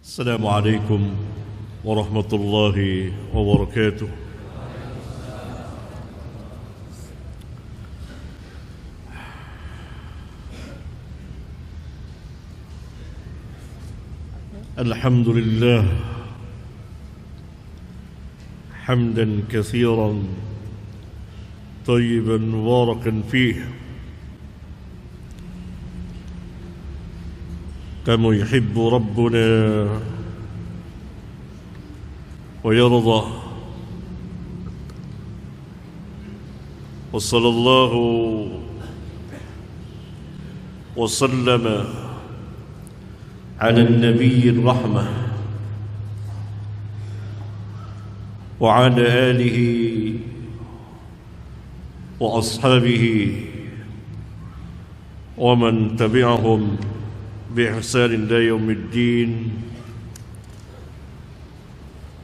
السلام عليكم ورحمة الله وبركاته. الحمد لله حمدا كثيرا طيبا مباركا فيه كما يحب ربنا ويرضى. وصلى الله وسلم على النبي الرحمة وعلى آله وأصحابه ومن تبعهم بإحسان إلى يوم الدين.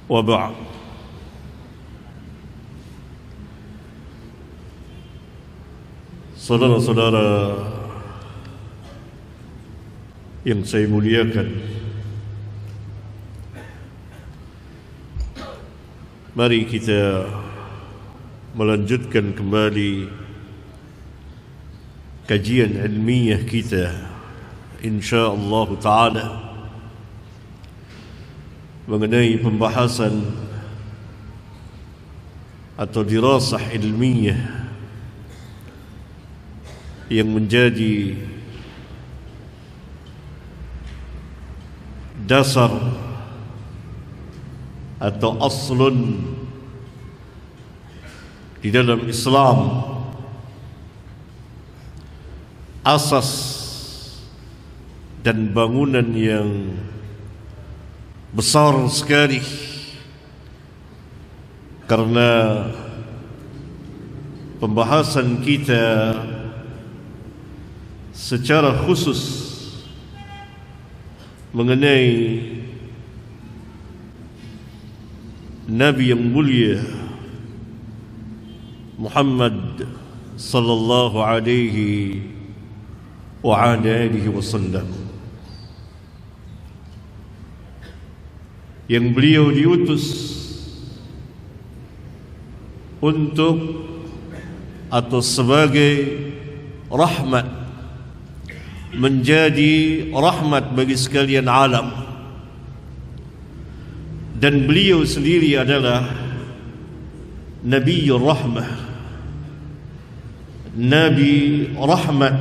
وبعد. Saudara-saudara yang saya muliakan, mari kita melanjutkan kembali kajian ilmiah kita insya-Allah taala mengenai pembahasan atau dirasah ilmiah yang menjadi dasar atau aslun di dalam Islam, asas dan bangunan yang besar sekali, karena pembahasan kita secara khusus mengenai Nabi yang mulia Muhammad sallallahu alaihi wa alihi wasallam, yang beliau diutus untuk atau sebagai rahmat, menjadi rahmat bagi sekalian alam, dan beliau sendiri adalah Nabiur Rahmah, Nabi Rahmat,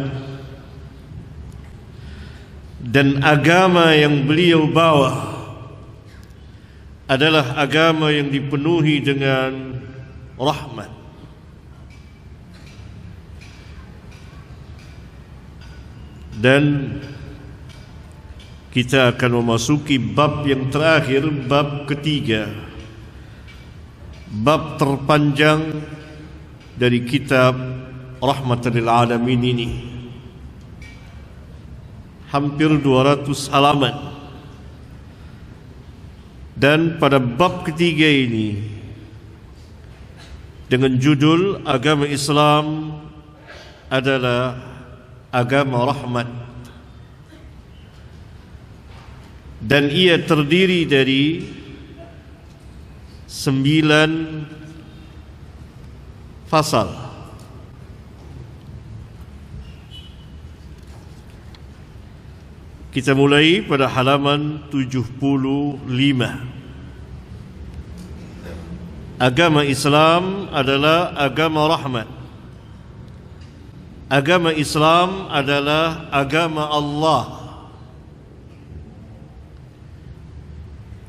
dan agama yang beliau bawa adalah agama yang dipenuhi dengan rahmat. Dan kita akan memasuki bab yang terakhir, bab ketiga, bab terpanjang dari kitab Rahmatan lil Alamin ini, hampir 200 halaman. Dan pada bab ketiga ini dengan judul agama Islam adalah agama rahmat, dan ia terdiri dari 9 fasal. Kita mulai pada halaman 75. Agama Islam adalah agama rahmat. Agama Islam adalah agama Allah,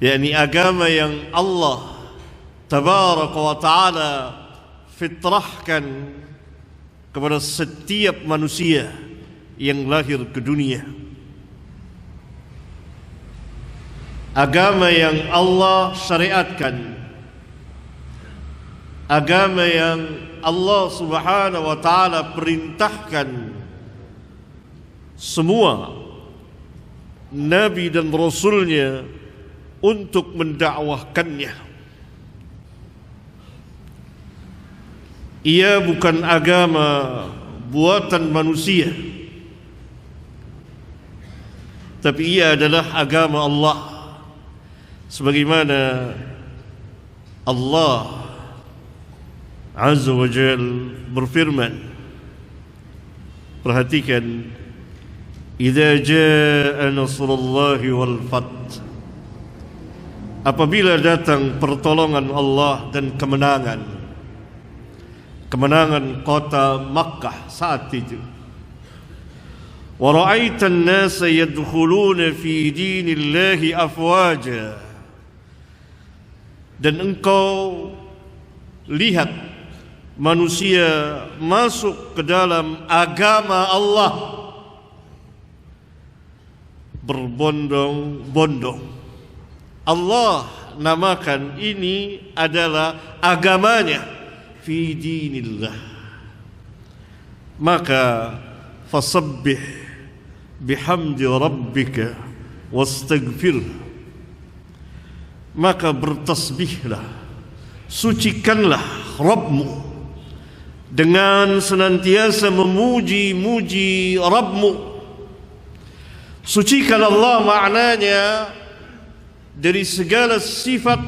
yakni agama yang Allah tabaraka wa ta'ala fitrahkan kepada setiap manusia yang lahir ke dunia. Agama yang Allah syariatkan, agama yang Allah subhanahu wa ta'ala perintahkan semua Nabi dan Rasulnya untuk mendakwahkannya. Ia bukan agama buatan manusia, tapi ia adalah agama Allah. Sebagaimana Allah Azza wa Jal berfirman, perhatikan, idza jaa nasrullahi wal fath, apabila datang pertolongan Allah dan kemenangan kota Makkah saat itu. Wa ra'aitan nasa yadkhuluna fi dinillahi afwaja, dan engkau lihat manusia masuk ke dalam agama Allah berbondong-bondong. Allah namakan ini adalah agamanya, fi dinillah. Maka fasabbih bihamdi rabbika wastaghfirhu, maka bertasbihlah, sucikanlah Rabbmu dengan senantiasa memuji-muji Rabbmu. Sucikan Allah maknanya dari segala sifat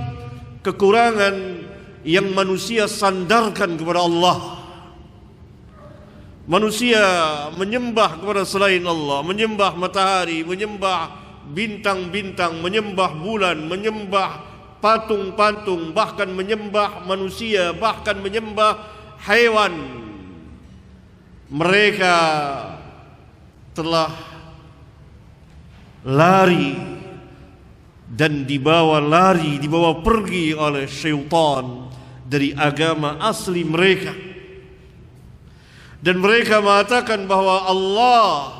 kekurangan yang manusia sandarkan kepada Allah. Manusia menyembah kepada selain Allah, menyembah matahari, menyembah bintang-bintang, menyembah bulan, menyembah patung-patung, bahkan menyembah manusia, bahkan menyembah hewan. Mereka telah lari dan dibawa pergi oleh syaitan dari agama asli mereka. Dan mereka mengatakan bahwa Allah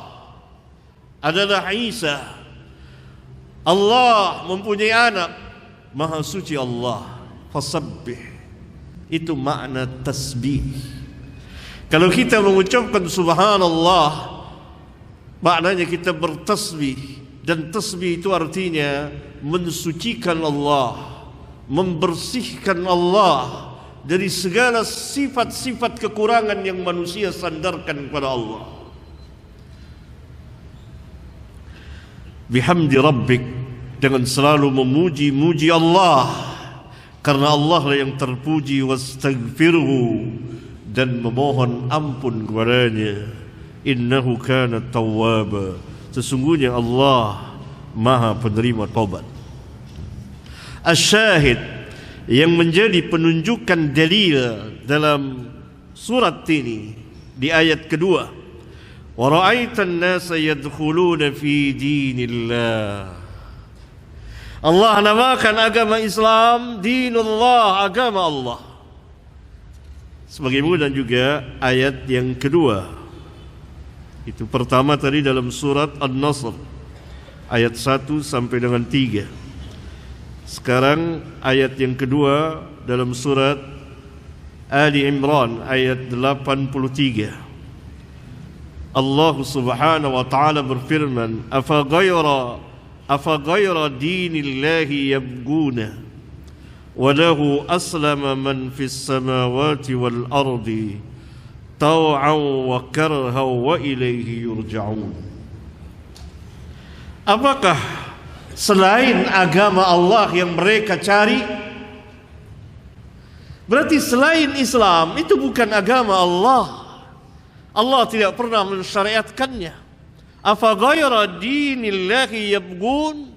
adalah Isa, Allah mempunyai anak. Maha suci Allah. Fasabbih, itu makna tasbih. Kalau kita mengucapkan subhanallah, maknanya kita bertasbih. Dan tasbih itu artinya mensucikan Allah, membersihkan Allah dari segala sifat-sifat kekurangan yang manusia sandarkan kepada Allah. Bihamdi rabbik, dengan selalu memuji-muji Allah, karena Allah lah yang terpuji. Wastaghfirhu, dan memohon ampun kepadanya. Innahu kana tawwaba, sesungguhnya Allah Maha penerima taubat. Asyahid, yang menjadi penunjukan dalil dalam surat ini di ayat kedua, wa ra'aitan nasa yadkhuluna fi dinillah. Allah namakan agama Islam dinullah, agama Allah. Sebagaimana juga ayat yang kedua. Itu pertama tadi dalam surat An-Nasr ayat 1 sampai dengan 3. Sekarang ayat yang kedua dalam surat Ali Imran ayat 83. Allah Subhanahu wa taala berfirman, afa ghayra dinillahi yabghuna wa lahu aslama man fis samawati wal ardi taw'an wa karhan wa ilaihi yurja'un. Apakah selain agama Allah yang mereka cari? Berarti selain Islam itu bukan agama Allah. Allah tidak pernah mensyariatkannya. Afa ghayra dinillahi yabghun?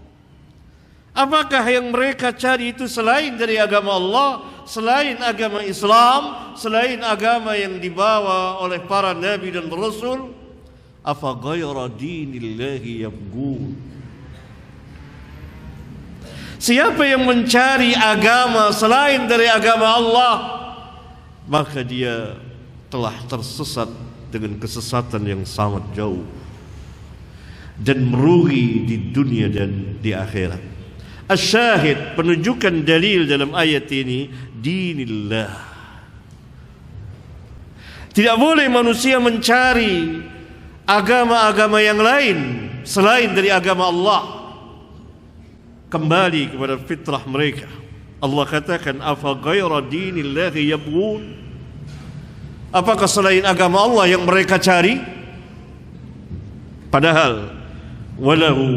Apakah yang mereka cari itu selain dari agama Allah, selain agama Islam, selain agama yang dibawa oleh para nabi dan rasul? Afa ghayra dinillahi yabghun? Siapa yang mencari agama selain dari agama Allah, maka dia telah tersesat dengan kesesatan yang sangat jauh dan merugi di dunia dan di akhirat. Asyahid, penunjukan dalil dalam ayat ini, dinillah. Tidak boleh manusia mencari agama-agama yang lain selain dari agama Allah. Kembali kepada fitrah mereka. Allah katakan, afa ghayra dinillahi yabghun? Apakah selain agama Allah yang mereka cari? Padahal walahu,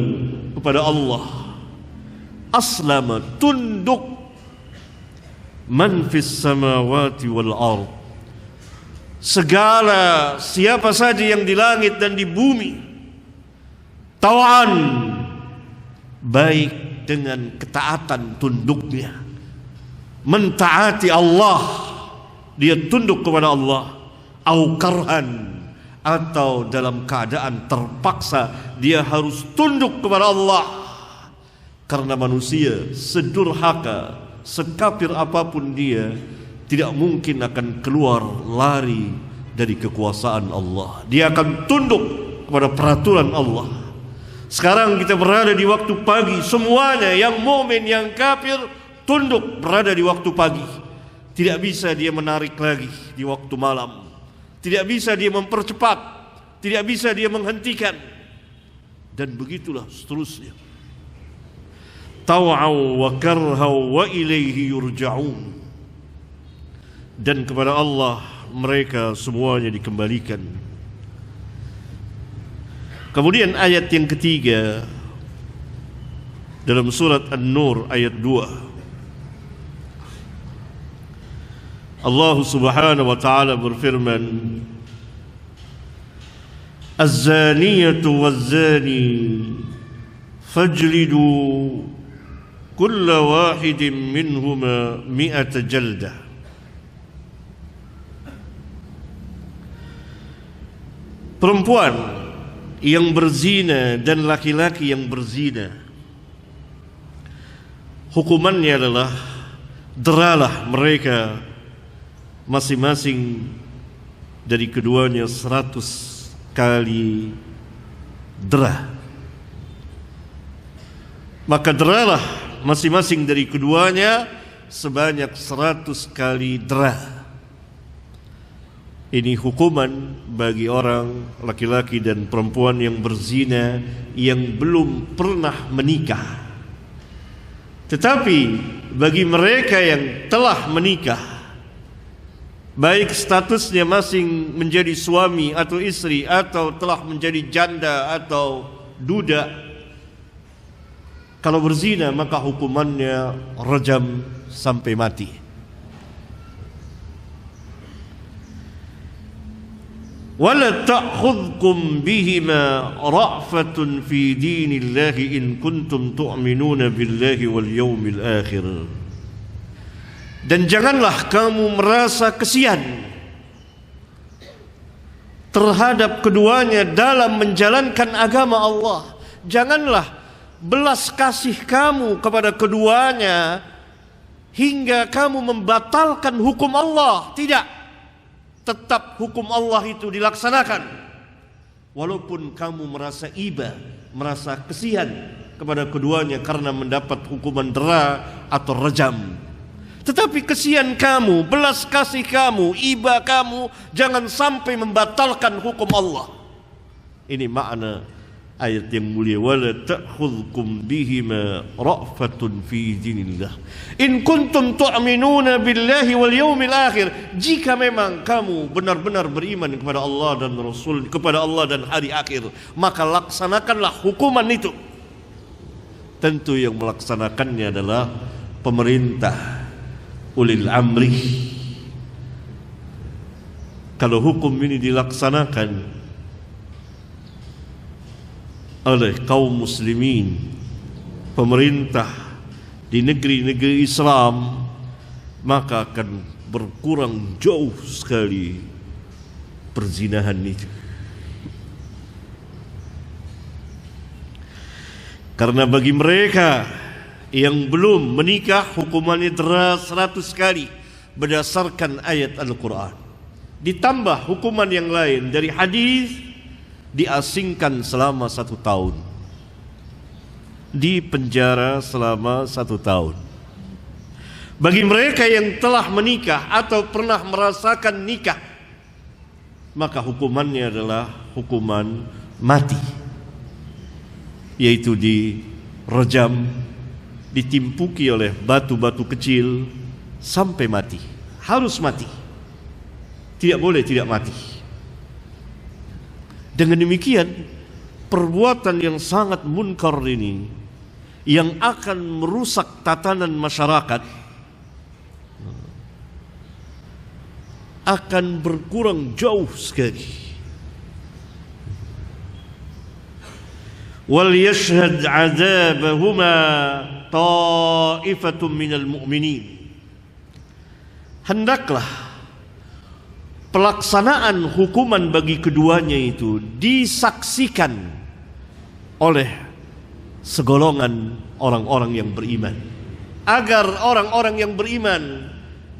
kepada Allah aslama, tunduk, man fis samawati wal ard, segala siapa saja yang di langit dan di bumi, tawan, baik dengan ketaatan tunduknya, mentaati Allah, dia tunduk kepada Allah, au karhan, atau dalam keadaan terpaksa dia harus tunduk kepada Allah. Karena manusia sedurhaka, sekafir apapun dia, tidak mungkin akan keluar lari dari kekuasaan Allah. Dia akan tunduk kepada peraturan Allah. Sekarang kita berada di waktu pagi, semuanya yang mukmin, yang kafir tunduk berada di waktu pagi. Tidak bisa dia menarik lagi di waktu malam. Tidak bisa dia mempercepat, tidak bisa dia menghentikan, dan begitulah seterusnya. Taw'aw wa karhaw wa ilaihi yurja'un, dan kepada Allah mereka semuanya dikembalikan. Kemudian ayat yang ketiga dalam surat An-Nur ayat 2, Allah Subhanahu wa taala berfirman, Az-zaniyatu waz-zani fajlidu kulla wahidin minhuma mi'ata jaldah. Perempuan yang berzina dan laki-laki yang berzina, hukumannya adalah deralah mereka masing-masing dari keduanya 100 kali derah. Maka deralah masing-masing dari keduanya sebanyak 100 kali derah. Ini hukuman bagi orang laki-laki dan perempuan yang berzina yang belum pernah menikah. Tetapi bagi mereka yang telah menikah, baik statusnya masing menjadi suami atau istri, atau telah menjadi janda atau duda, kalau berzina maka hukumannya rajam sampai mati. Wala ta'khudhukum bihima ra'fatun fi dinillahi in kuntum tu'minuna billahi wal yawmil akhir. Dan janganlah kamu merasa kesian terhadap keduanya dalam menjalankan agama Allah. Janganlah belas kasih kamu kepada keduanya hingga kamu membatalkan hukum Allah. Tidak, tetap hukum Allah itu dilaksanakan, walaupun kamu merasa iba, merasa kesian kepada keduanya karena mendapat hukuman dera atau rajam. Tetapi kesian kamu, belas kasih kamu, iba kamu jangan sampai membatalkan hukum Allah. Ini makna ayat yang mulia, wala ta'khudhukum bihima ra'fatun fi dinillah in kuntum tu'minuna billahi wal yawmil akhir. Jika memang kamu benar-benar beriman kepada Allah dan Rasul, kepada Allah dan hari akhir, maka laksanakanlah hukuman itu. Tentu yang melaksanakannya adalah pemerintah, ulil amri. Kalau hukum ini dilaksanakan oleh kaum muslimin, pemerintah di negeri-negeri Islam, maka akan berkurang jauh sekali perzinahan itu. Karena bagi mereka yang belum menikah, hukumannya deras 100 kali berdasarkan ayat Al-Quran. Ditambah hukuman yang lain dari hadis, diasingkan selama 1 tahun, di penjara selama 1 tahun. Bagi mereka yang telah menikah atau pernah merasakan nikah, maka hukumannya adalah hukuman mati, yaitu dirajam, ditimpuki oleh batu-batu kecil sampai mati. Harus mati, tidak boleh tidak mati. Dengan demikian, perbuatan yang sangat munkar ini, yang akan merusak tatanan masyarakat akan berkurang jauh sekali. Wal yashhad 'adzabahuma ta'ifatun minal mu'minin. Hendaklah pelaksanaan hukuman bagi keduanya itu disaksikan oleh segolongan orang-orang yang beriman, agar orang-orang yang beriman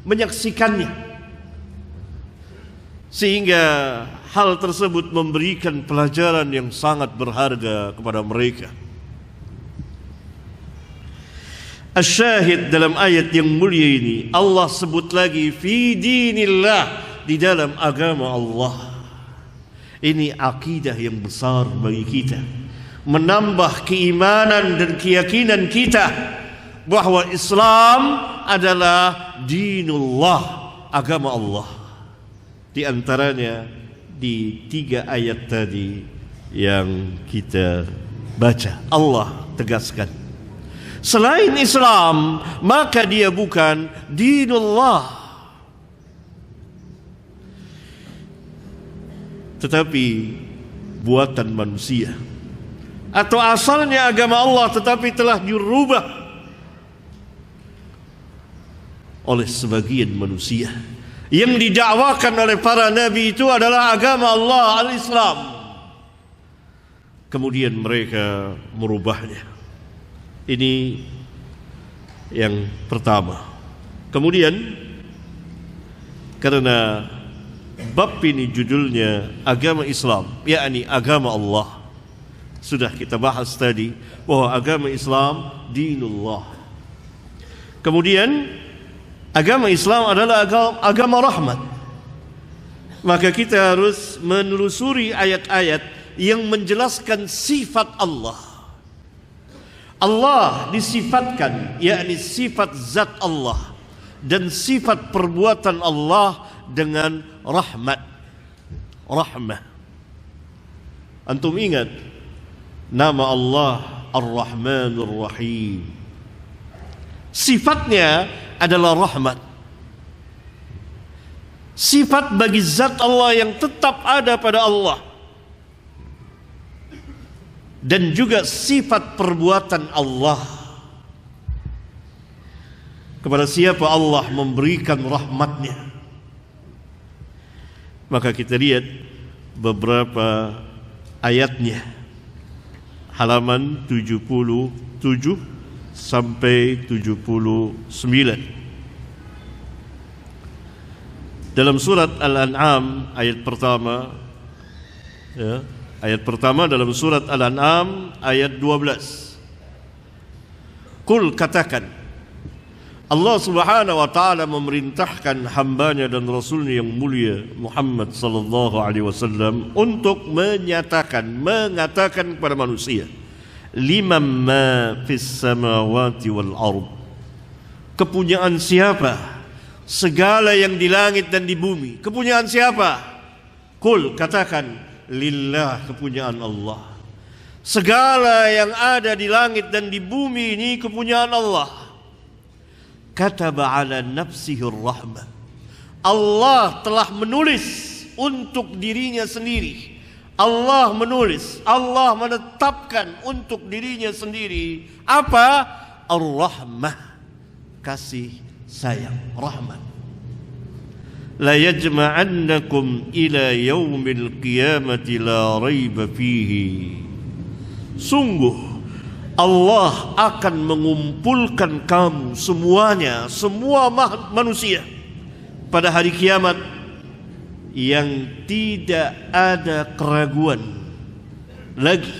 menyaksikannya, sehingga hal tersebut memberikan pelajaran yang sangat berharga kepada mereka. Asyahid dalam ayat yang mulia ini, Allah sebut lagi fi dinillah, di dalam agama Allah. Ini akidah yang besar bagi kita, menambah keimanan dan keyakinan kita bahwa Islam adalah dinullah, agama Allah. Di antaranya di 3 ayat tadi yang kita baca, Allah tegaskan, selain Islam maka dia bukan dinullah, tetapi buatan manusia, atau asalnya agama Allah tetapi telah dirubah oleh sebagian manusia. Yang didakwakan oleh para nabi itu adalah agama Allah, al-Islam. Kemudian mereka merubahnya. Ini yang pertama. Kemudian karena bab ini judulnya agama Islam, yakni agama Allah, sudah kita bahas tadi bahwa agama Islam dinullah. Kemudian agama Islam adalah agama rahmat. Maka kita harus menelusuri ayat-ayat yang menjelaskan sifat Allah. Allah disifatkan, yakni sifat zat Allah dan sifat perbuatan Allah dengan rahmat, rahmah. Antum ingat nama Allah Ar-Rahmanur Rahim. Sifatnya adalah rahmat. Sifat bagi zat Allah yang tetap ada pada Allah, dan juga sifat perbuatan Allah. Kepada siapa Allah memberikan rahmatnya? Maka kita lihat beberapa ayatnya, halaman 77 sampai 79. Dalam surat Al-An'am ayat pertama, ya, ayat pertama dalam surat Al-An'am ayat 12. Qul, katakan, Allah Subhanahu wa taala memerintahkan hambanya dan rasulnya yang mulia Muhammad sallallahu alaihi wasallam untuk mengatakan kepada manusia, liman ma fis samawati wal ard, kepunyaan siapa segala yang di langit dan di bumi? Kepunyaan siapa? Qul, katakan, lillah, kepunyaan Allah. Segala yang ada di langit dan di bumi ini kepunyaan Allah. Kataba ala nafsihir rahmah, Allah telah menulis untuk dirinya sendiri. Allah menulis, Allah menetapkan untuk dirinya sendiri apa? Ar-Rahmah, kasih sayang, rahmat. La yajma'annakum ila yaumil qiyamati la raiba fihi, sungguh Allah akan mengumpulkan kamu semuanya, semua manusia pada hari kiamat yang tidak ada keraguan lagi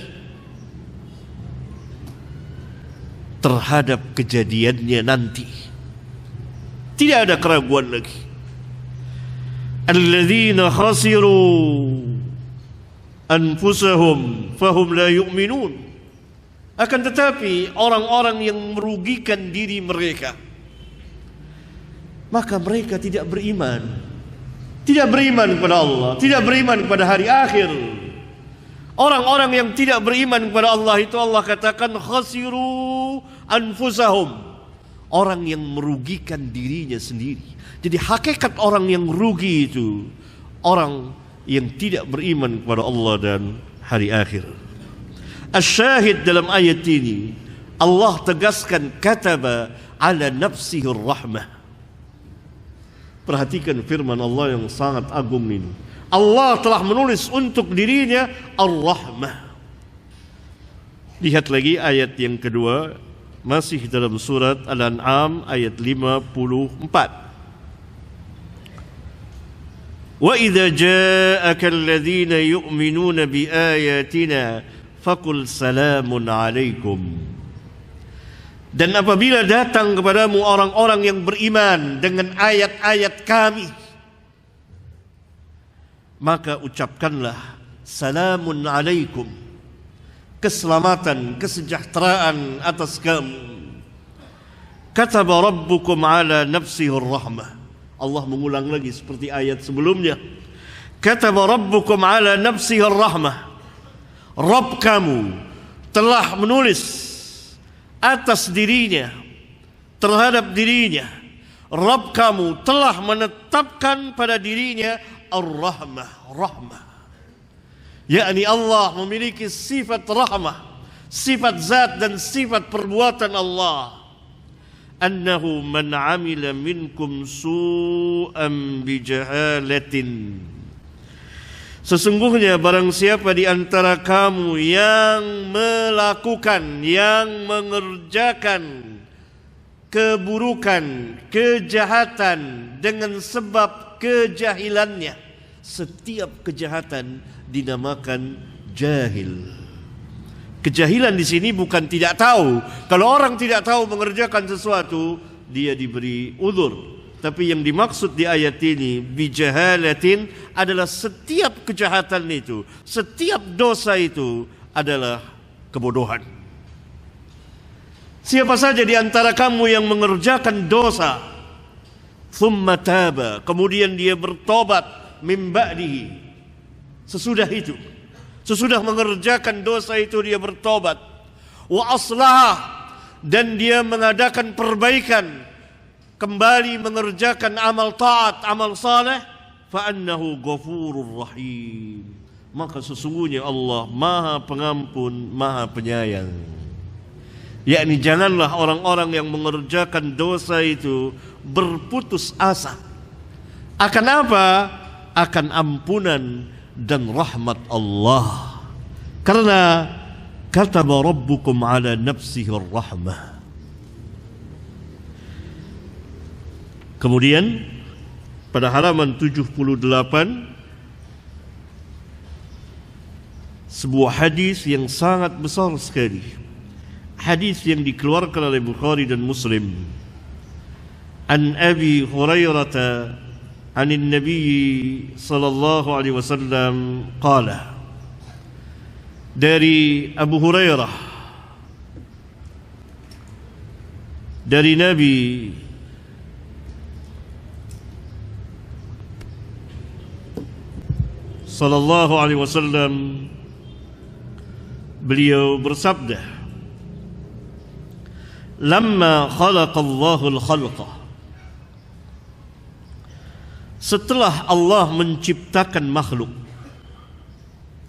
terhadap kejadiannya nanti. Tidak ada keraguan lagi. Alladzina khasiru anfusahum fahum la yu'minun. Akan tetapi orang-orang yang merugikan diri mereka, maka mereka tidak beriman. Tidak beriman kepada Allah, tidak beriman kepada hari akhir. Orang-orang yang tidak beriman kepada Allah itu Allah katakan khasiru anfusahum. Orang yang merugikan dirinya sendiri. Jadi hakikat orang yang rugi itu orang yang tidak beriman kepada Allah dan hari akhir. Asyahid dalam ayat ini Allah tegaskan kataba ala nafsihi rahmah. Perhatikan firman Allah yang sangat agung ini. Allah telah menulis untuk dirinya Ar-Rahmah. Lihat lagi ayat yang kedua, masih dalam surat Al-An'am ayat 54. Wa idza ja'aka alladhina yu'minuna bi ayatina faqul salamun 'alaikum. Dan apabila datang kepadamu orang-orang yang beriman dengan ayat-ayat kami, maka ucapkanlah salamun alaikum, keselamatan, kesejahteraan atas kamu. Kataba rabbukum ala nafsihi rahmah. Allah mengulang lagi seperti ayat sebelumnya. Kataba rabbukum ala nafsihi rahmah. Rabb kamu telah menulis atas dirinya, terhadap dirinya. Rabb kamu telah menetapkan pada dirinya Ar-Rahmah, rahmah. Yakni Allah memiliki sifat rahmah, sifat zat dan sifat perbuatan Allah. Annahu man amila minkum su'an bijahalatin. Sesungguhnya barang siapa di antara kamu yang melakukan, yang mengerjakan keburukan, kejahatan dengan sebab kejahilannya. Setiap kejahatan dinamakan jahil. Kejahilan di sini bukan tidak tahu. Kalau orang tidak tahu mengerjakan sesuatu, dia diberi uzur. Tapi yang dimaksud di ayat ini bijahalatin adalah setiap kejahatan itu, setiap dosa itu adalah kebodohan. Siapa saja di antara kamu yang mengerjakan dosa, thumma taba, kemudian dia bertobat, min ba'dihi, sesudah itu, sesudah mengerjakan dosa itu dia bertobat, wa aslah, dan dia mengadakan perbaikan, kembali mengerjakan amal taat, amal saleh, fa annahu ghafurur rahim, maka sesungguhnya Allah Maha Pengampun, Maha Penyayang. Yakni janganlah orang-orang yang mengerjakan dosa itu berputus asa. Akan apa? Akan ampunan dan rahmat Allah. Karena kataba rabbukum ala nafsihi rahmah. Kemudian pada halaman 78 sebuah hadis yang sangat besar sekali. Hadis yang dikeluarkan oleh Bukhari dan Muslim. An Abi Hurairah عن النبي صلى الله عليه وسلم قال, dari Abu Hurairah, dari Nabi sallallahu alaihi wasallam, beliau bersabda, lamma khalaqallahu al-khalqa, setelah Allah menciptakan makhluk,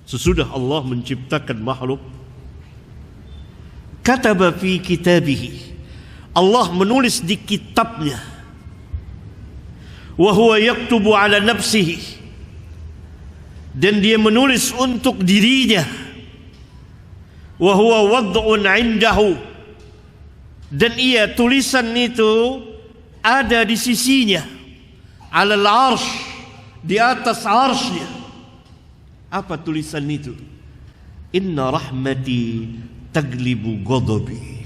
sesudah Allah menciptakan makhluk, kataba fi kitabihi, Allah menulis di kitabnya, wa huwa yaktubu ala nafsihi, dan dia menulis untuk dirinya, wa huwa wad'un indahu, dan ia tulisan itu ada di sisinya, alal arsh, di atas arshnya. Apa tulisan itu? Inna rahmati taglibu ghadabi,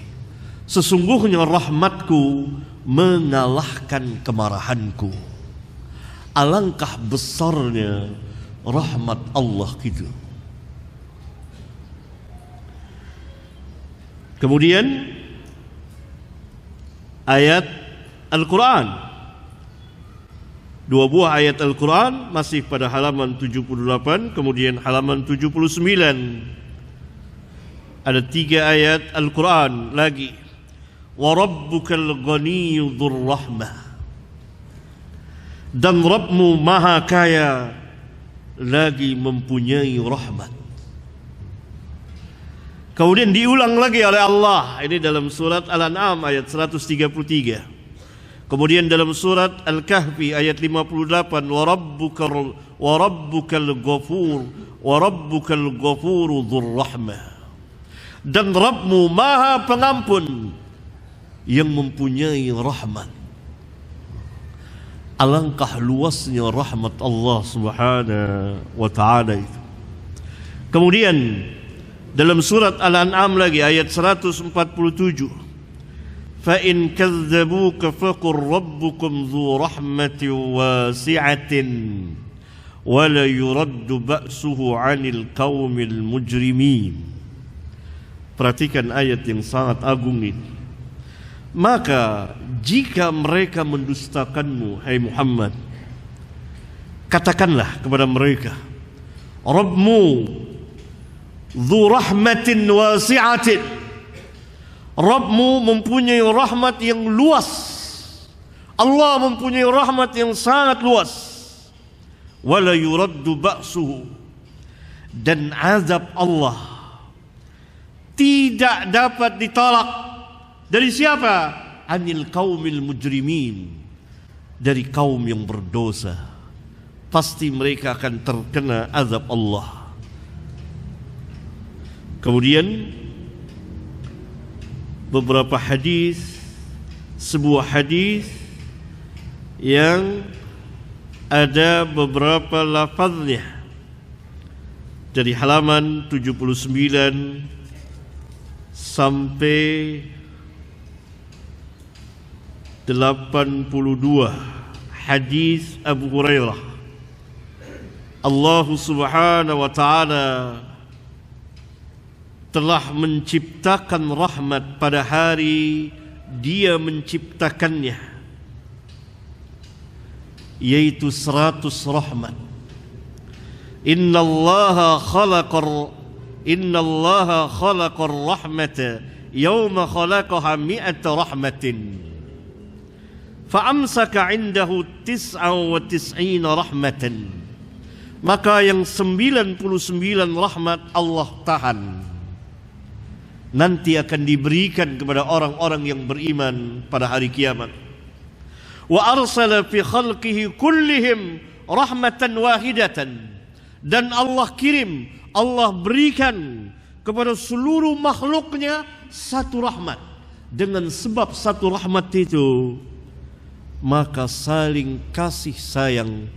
sesungguhnya rahmatku mengalahkan kemarahanku. Alangkah besarnya rahmat Allah gitu. Kemudian ayat Al-Quran Dua buah ayat Al-Quran masih pada halaman 78, kemudian halaman 79. Ada 3 ayat Al-Quran lagi. Wa rabbukal ghaniyyu dzur rahmah. Dan Rabbmu maha kaya lagi mempunyai rahmat. Kemudian diulang lagi oleh Allah. Ini dalam surat Al-An'am ayat 133. Kemudian dalam surat Al-Kahfi ayat 58, wa rabbukal ghafuru dzur rahmah. Dan Rabbmu maha pengampun yang mempunyai rahmat. Alangkah luasnya rahmat Allah Subhanahu wa taala itu. Kemudian dalam surat Al-An'am lagi ayat 147, فَإِنْ كَذَّبُوكَ فَقُلْ رَبُّكُمْ ذُو رَحْمَةٍ وَاسِعَةٍ وَلَا يُرَدُّ بَأْسُهُ عَنِ الْقَوْمِ الْمُجْرِمِينَ. Perhatikan ayat yang sangat agung ini. Maka jika mereka mendustakanmu, hai Muhammad, katakanlah kepada mereka, Rabbmu dzu rahmatin wasi'atin. Rabbmu mempunyai rahmat yang luas. Allah mempunyai rahmat yang sangat luas. Wala yuraddu ba'suhu. Dan azab Allah tidak dapat ditolak. Dari siapa? Anil qaumil mujrimin. Dari kaum yang berdosa. Pasti mereka akan terkena azab Allah. Kemudian beberapa hadis, sebuah hadis yang ada beberapa lafaznya dari halaman 79 sampai 82, hadis Abu Hurairah. Allah Subhanahu wa taala telah menciptakan rahmat pada hari Dia menciptakannya, yaitu 100 rahmat. Innallaha khalaqar rahmata yawma khalaqaha 100 rahmatin fa'amsaka 'indahu 99 rahmatan. Maka yang 99 rahmat Allah tahan, nanti akan diberikan kepada orang-orang yang beriman pada hari kiamat. Wa arsala fi khalqihi kullihim rahmatan wahidatan. Dan Allah kirim, Allah berikan kepada seluruh makhluknya satu rahmat. Dengan sebab satu rahmat itu, maka saling kasih sayang.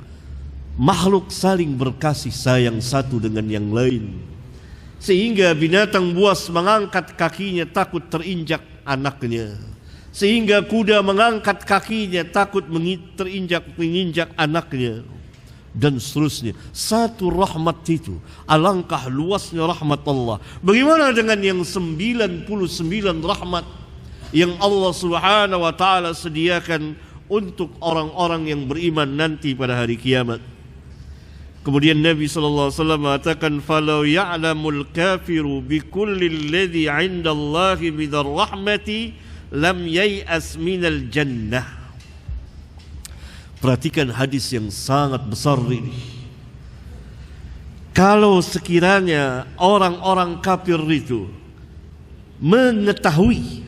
Makhluk saling berkasih sayang satu dengan yang lain. Sehingga binatang buas mengangkat kakinya takut terinjak anaknya. Sehingga kuda mengangkat kakinya takut menginjak anaknya. Dan seterusnya. Satu rahmat itu. Alangkah luasnya rahmat Allah. Bagaimana dengan yang 99 rahmat yang Allah Subhanahu wa taala sediakan untuk orang-orang yang beriman nanti pada hari kiamat. Kemudian Nabi sallallahu alaihi wasallam mengatakan, "Falau ya'lamul kafiru bi kulli alladhi 'inda Allah bidar rahmati lam yai'as minal jannah." Perhatikan hadis yang sangat besar ini. Kalau sekiranya orang-orang kafir itu mengetahui,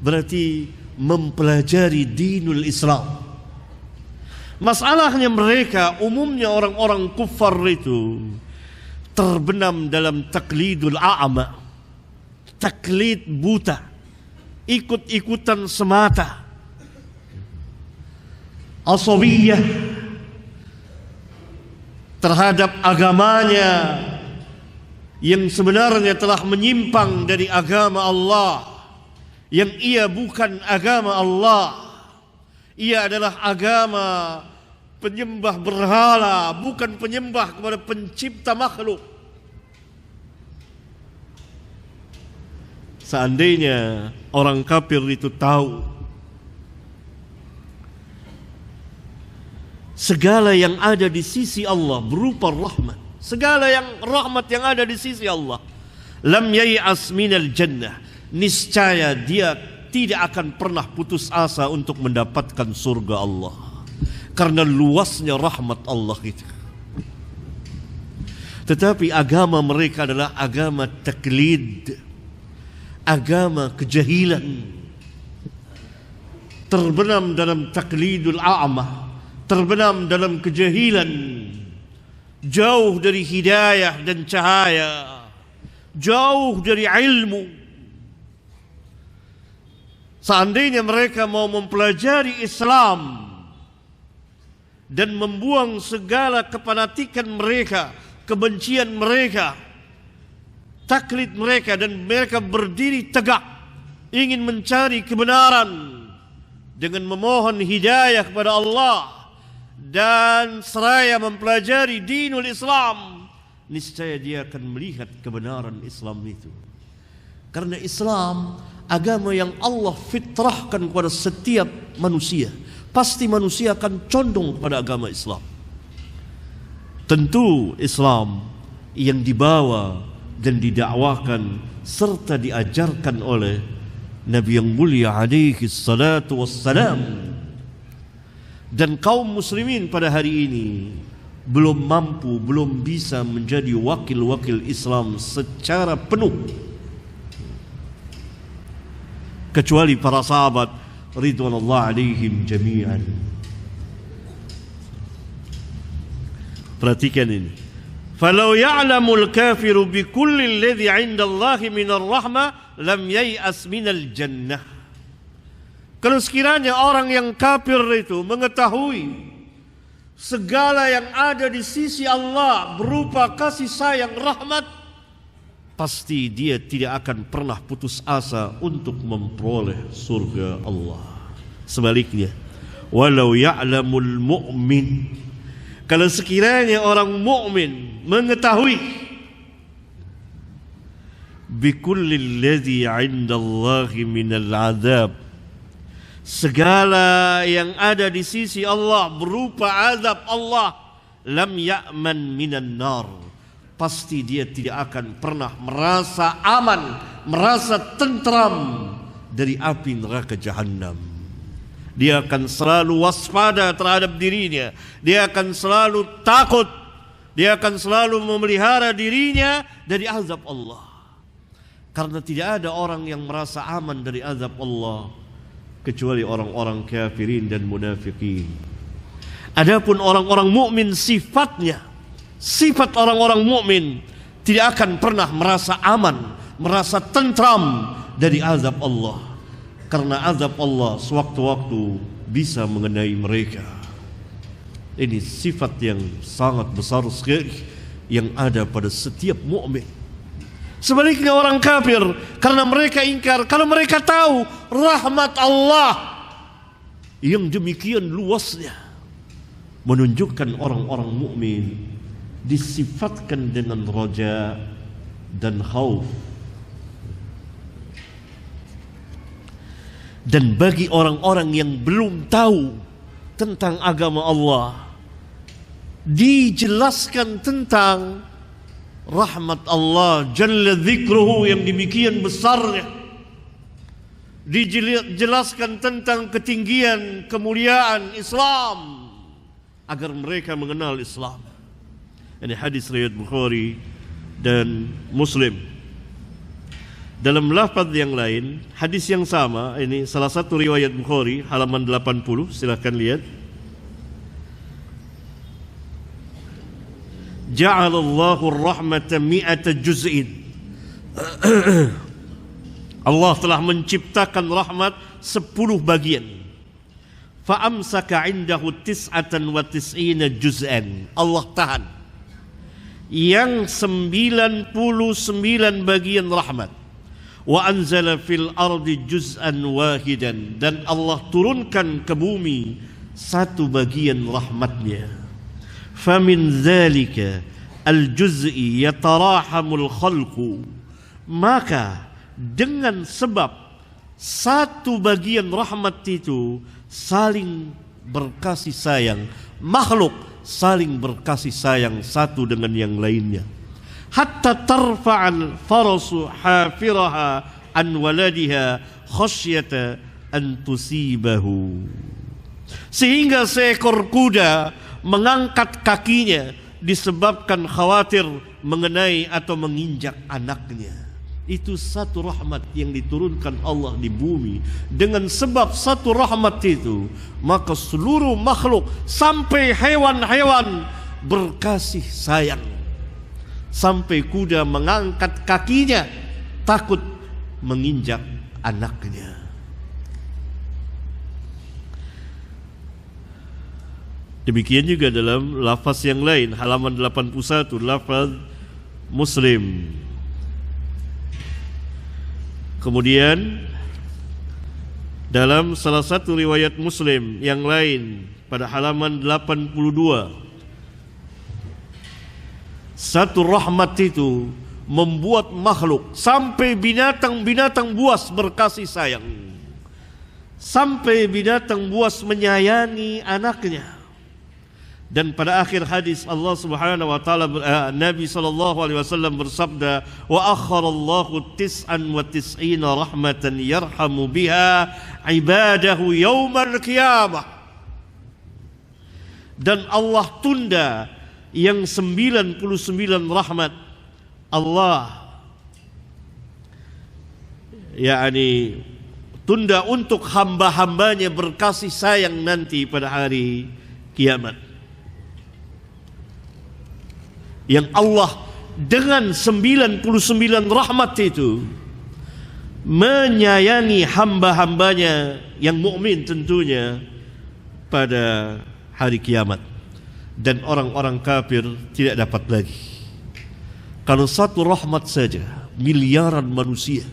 berarti mempelajari dinul Islam. Masalahnya mereka, umumnya orang-orang kufar itu terbenam dalam taklidul a'ma, taklid buta, ikut-ikutan semata, asabiyah terhadap agamanya yang sebenarnya telah menyimpang dari agama Allah, yang ia bukan agama Allah. Ia adalah agama penyembah berhala, bukan penyembah kepada pencipta makhluk. Seandainya orang kafir itu tahu segala yang ada di sisi Allah berupa rahmat, segala yang rahmat yang ada di sisi Allah, lam yai'as minal jannah, niscaya dia tidak akan pernah putus asa untuk mendapatkan surga Allah, karena luasnya rahmat Allah itu. Tetapi agama mereka adalah agama taklid, agama kejahilan, terbenam dalam taklidul a'ma, terbenam dalam kejahilan, jauh dari hidayah dan cahaya, jauh dari ilmu. Seandainya mereka mau mempelajari Islam dan membuang segala kefanatikan mereka, kebencian mereka, taklid mereka, dan mereka berdiri tegak ingin mencari kebenaran dengan memohon hidayah kepada Allah dan seraya mempelajari dinul Islam, niscaya dia akan melihat kebenaran Islam itu. Karena Islam agama yang Allah fitrahkan kepada setiap manusia, pasti manusia akan condong kepada agama Islam. Tentu Islam yang dibawa dan didakwakan serta diajarkan oleh Nabi yang mulia alaihi salatu wassalam. Dan kaum muslimin pada hari ini belum mampu, belum bisa menjadi wakil-wakil Islam secara penuh, kecuali para sahabat ridwanullah alaihim jami'an. Perhatikan ini. Falau ya'lamul kafiru bi kulli alladhi 'inda Allah minar rahmah lam yai'as minal jannah. Kalau sekiranya orang yang kafir itu mengetahui segala yang ada di sisi Allah berupa kasih sayang, rahmat, pasti dia tidak akan pernah putus asa untuk memperoleh surga Allah. Sebaliknya, walau ya'lamul mu'min, kalau sekiranya orang mukmin mengetahui bikulli alladhi 'inda Allah minal 'adzab, segala yang ada di sisi Allah berupa azab Allah, lam ya'man minan nar, pasti dia tidak akan pernah merasa aman, merasa tentram dari api neraka jahanam. Dia akan selalu waspada terhadap dirinya, dia akan selalu takut, dia akan selalu memelihara dirinya dari azab Allah. Karena tidak ada orang yang merasa aman dari azab Allah kecuali orang-orang kafirin dan munafikin. Adapun orang-orang mukmin, sifatnya, sifat orang-orang mukmin tidak akan pernah merasa aman, merasa tentram dari azab Allah. Karena azab Allah sewaktu-waktu bisa mengenai mereka. Ini sifat yang sangat besar sekali yang ada pada setiap mukmin. Sebaliknya orang kafir, karena mereka ingkar, kalau mereka tahu rahmat Allah yang demikian luasnya, menunjukkan orang-orang mukmin disifatkan dengan raja dan khauf. Dan bagi orang-orang yang belum tahu tentang agama Allah, dijelaskan tentang rahmat Allah jalla dzikruhu yang demikian besarnya, dijelaskan tentang ketinggian kemuliaan Islam agar mereka mengenal Islam. Ini hadis riwayat Bukhari dan Muslim. Dalam lafaz yang lain, hadis yang sama, ini salah satu riwayat Bukhari halaman 80, silakan lihat. Ja'alallahu ar-rahmata mi'ata juz'in. Allah telah menciptakan rahmat 10 bagian. Fa'amsaka indahu tis'atan wa tis'ina juz'an. Allah tahan yang 99 bagian rahmat. Wa anzala fil ardi juz'an wahidan, dan Allah turunkan ke bumi 1 bagian rahmatnya. Famin dzalika al-juz'i yatarahamul khalqu, maka dengan sebab 1 bagian rahmat itu saling berkasih sayang makhluk saling berkasih sayang satu dengan yang lainnya. Hatta tarfa'al farasu hafiraha an waladiha khasyata an tusibahu. Sehingga seekor kuda mengangkat kakinya disebabkan khawatir mengenai atau menginjak anaknya. Itu satu rahmat yang diturunkan Allah di bumi. Dengan sebab satu rahmat itu, maka seluruh makhluk sampai hewan-hewan berkasih sayang. Sampai kuda mengangkat kakinya takut menginjak anaknya. Demikian juga dalam lafaz yang lain, halaman 81, lafaz Muslim. Kemudian dalam salah satu riwayat Muslim yang lain pada halaman 82, satu rahmat itu membuat makhluk sampai binatang-binatang buas berkasih sayang, sampai binatang buas menyayangi anaknya. Dan pada akhir hadis Allah Subhanahu wa taala, Nabi sallallahu alaihi wasallam bersabda, wa akharallahu 99 rahmatan yarhamu biha ibadahu yaumal qiyamah. Dan Allah tunda yang 99 rahmat Allah, yakni tunda untuk hamba-hambanya berkasih sayang nanti pada hari kiamat. Yang Allah dengan 99 rahmat itu menyayangi hamba-hambanya yang mukmin tentunya pada hari kiamat. Dan orang-orang kafir tidak dapat lagi. Kalau satu rahmat saja, miliaran manusia,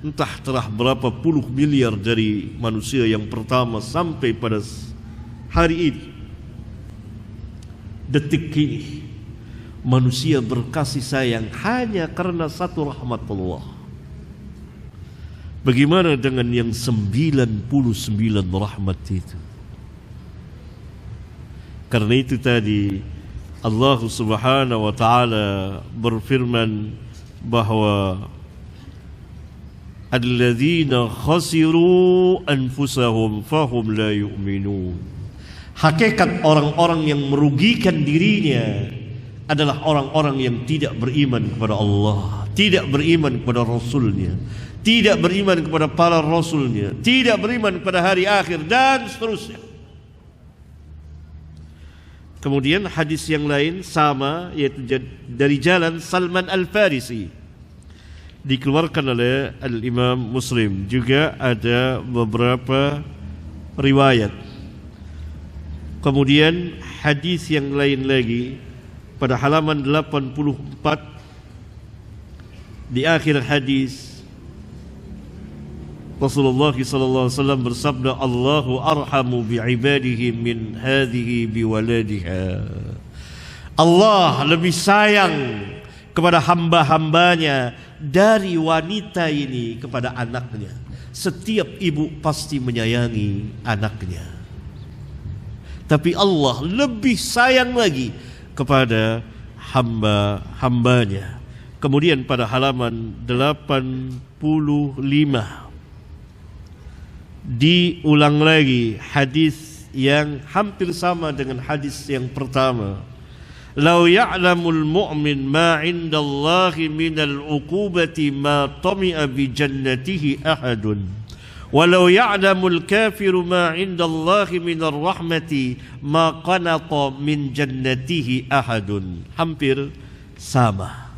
entah telah berapa puluh miliar dari manusia yang pertama sampai pada hari ini, detik ini, manusia berkasih sayang hanya karena satu rahmat Allah. Bagaimana dengan yang 99 rahmat itu? Karena itu tadi Allah Subhanahu wa taala berfirman bahwa alladzina khasiru anfusahum fahum la yu'minun. Hakikat orang-orang yang merugikan dirinya adalah orang-orang yang tidak beriman kepada Allah, tidak beriman kepada Rasulnya, tidak beriman kepada para Rasulnya, tidak beriman kepada hari akhir, dan seterusnya. Kemudian hadis yang lain sama, yaitu dari jalan Salman Al-Farisi, dikeluarkan oleh Al-Imam Muslim. Juga ada beberapa riwayat. Kemudian hadis yang lain lagi pada halaman 84, di akhir hadis Rasulullah sallallahu alaihi wasallam bersabda, Allahu arhamu bi'ibadihi min hadhihi biwaladiha. Allah lebih sayang kepada hamba-hambanya dari wanita ini kepada anaknya. Setiap ibu pasti menyayangi anaknya, tapi Allah lebih sayang lagi kepada hamba-hambanya. Kemudian pada halaman 85 diulang lagi hadis yang hampir sama dengan hadis yang pertama. Lau ya'lamul mu'min ma 'indallahi minal 'uqubati ma tami'a bi jannatihi ahadun. Walau ya'lamul kafiru ma 'indallahi minar rahmati ma qanata min jannatihi ahadun. Hampir sama.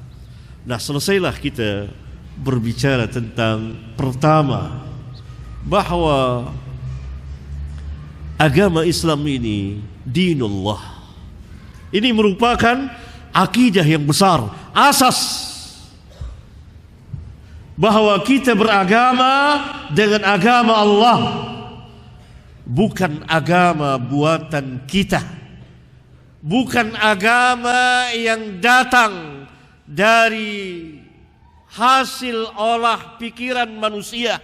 Nah, selesailah kita berbicara tentang pertama, bahwa agama Islam ini dinullah. Ini merupakan akidah yang besar, asas bahwa kita beragama dengan agama Allah, bukan agama buatan kita, bukan agama yang datang dari hasil olah pikiran manusia,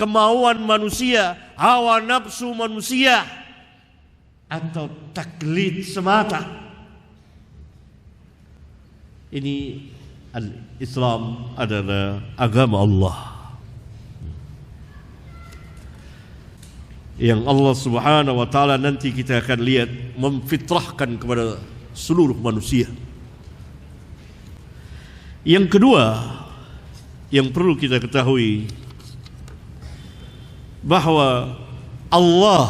kemauan manusia, hawa nafsu manusia. atau taklid semata. Ini Islam adalah agama Allah yang Allah Subhanahu wa taala nanti kita akan lihat memfitrahkan kepada seluruh manusia. Yang kedua yang perlu kita ketahui bahwa Allah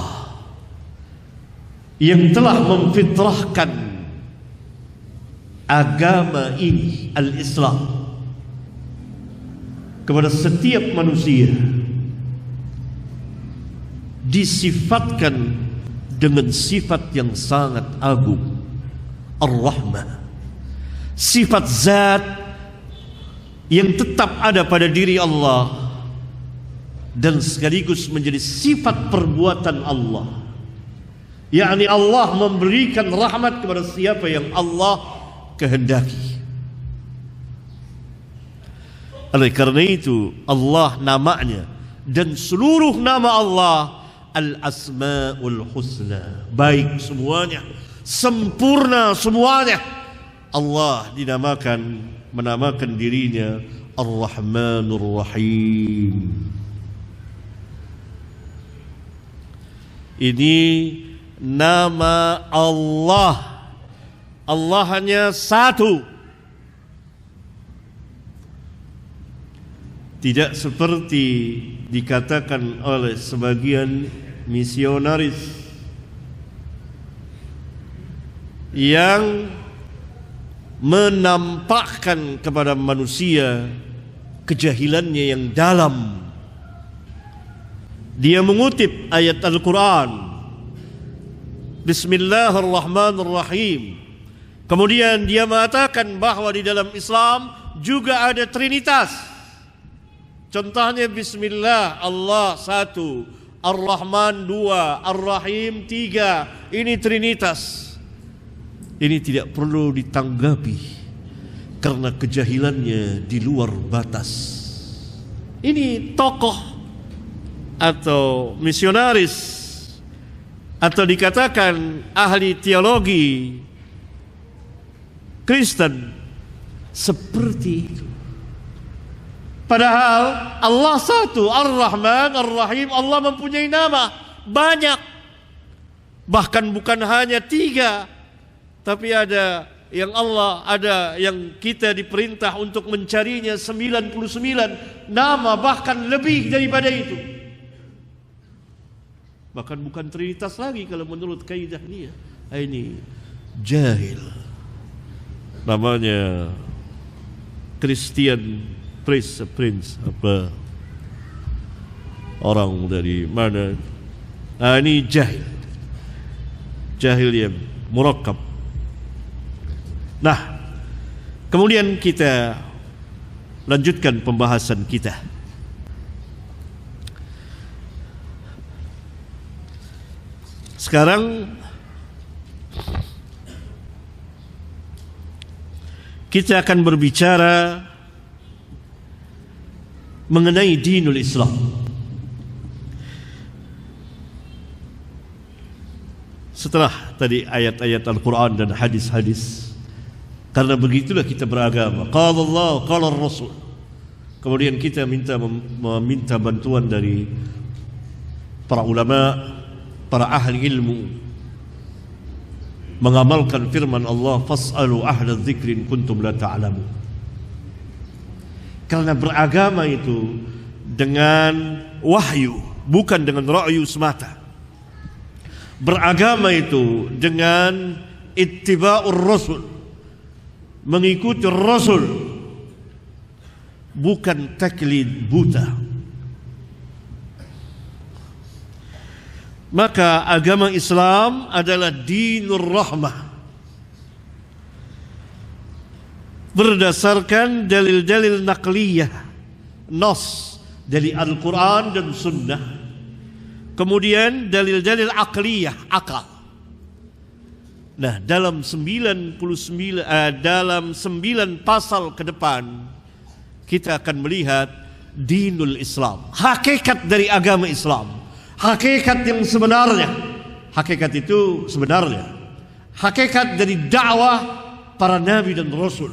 yang telah memfitrahkan agama ini, al-Islam, kepada setiap manusia disifatkan dengan sifat yang sangat agung, Ar-Rahmah, sifat zat yang tetap ada pada diri Allah dan sekaligus menjadi sifat perbuatan Allah, yakni Allah memberikan rahmat kepada siapa yang Allah kehendaki. Oleh karena itu Allah namanya dan seluruh nama Allah Al-Asma'ul Husna, baik semuanya, sempurna semuanya. Allah menamakan dirinya Ar-Rahmanur Rahim. Ini nama Allah. Allah hanya satu. Tidak seperti dikatakan oleh sebagian misionaris yang menampakkan kepada manusia kejahilannya yang dalam. Dia mengutip ayat Al-Quran, Bismillahirrahmanirrahim. Kemudian dia mengatakan bahwa di dalam Islam juga ada Trinitas. Contohnya Bismillah, Allah satu, Ar-Rahman dua, Ar-Rahim tiga. Ini Trinitas. Ini tidak perlu ditanggapi karena kejahilannya di luar batas. Ini tokoh atau misionaris atau dikatakan ahli teologi Kristen seperti itu. Padahal Allah satu, Ar-Rahman, Ar-Rahim. Allah mempunyai nama banyak, bahkan bukan hanya 3, tapi ada yang kita diperintah untuk mencarinya 99 nama, bahkan lebih daripada itu. Bahkan bukan Trinitas lagi kalau menurut kaidah dia. Ini jahil. Namanya Christian Prince apa orang dari mana? Ini jahil yang murakkab. Nah, kemudian kita lanjutkan pembahasan kita. Sekarang kita akan berbicara mengenai dinul Islam. Setelah tadi ayat-ayat Al-Quran dan hadis-hadis, karena begitulah kita beragama. Qala Allah, qala Rasul. Kemudian kita meminta bantuan dari para ulama, para ahli ilmu, mengamalkan firman Allah, fas'alu ahla dzikrin kuntum la ta'lamun. Karena beragama itu dengan wahyu, bukan dengan ra'yu semata. Beragama itu dengan ittiba'ur rasul, mengikuti Rasul, bukan taklid buta. Maka agama Islam adalah dinur rahmah, berdasarkan dalil-dalil naqliyah, nas dari Al-Quran dan Sunnah. Kemudian dalil-dalil aqliyah, akal. Nah, dalam 9 pasal ke depan kita akan melihat dinul Islam, hakikat dari agama Islam, hakikat yang sebenarnya, hakikat itu sebenarnya hakikat dari dakwah para nabi dan rasul.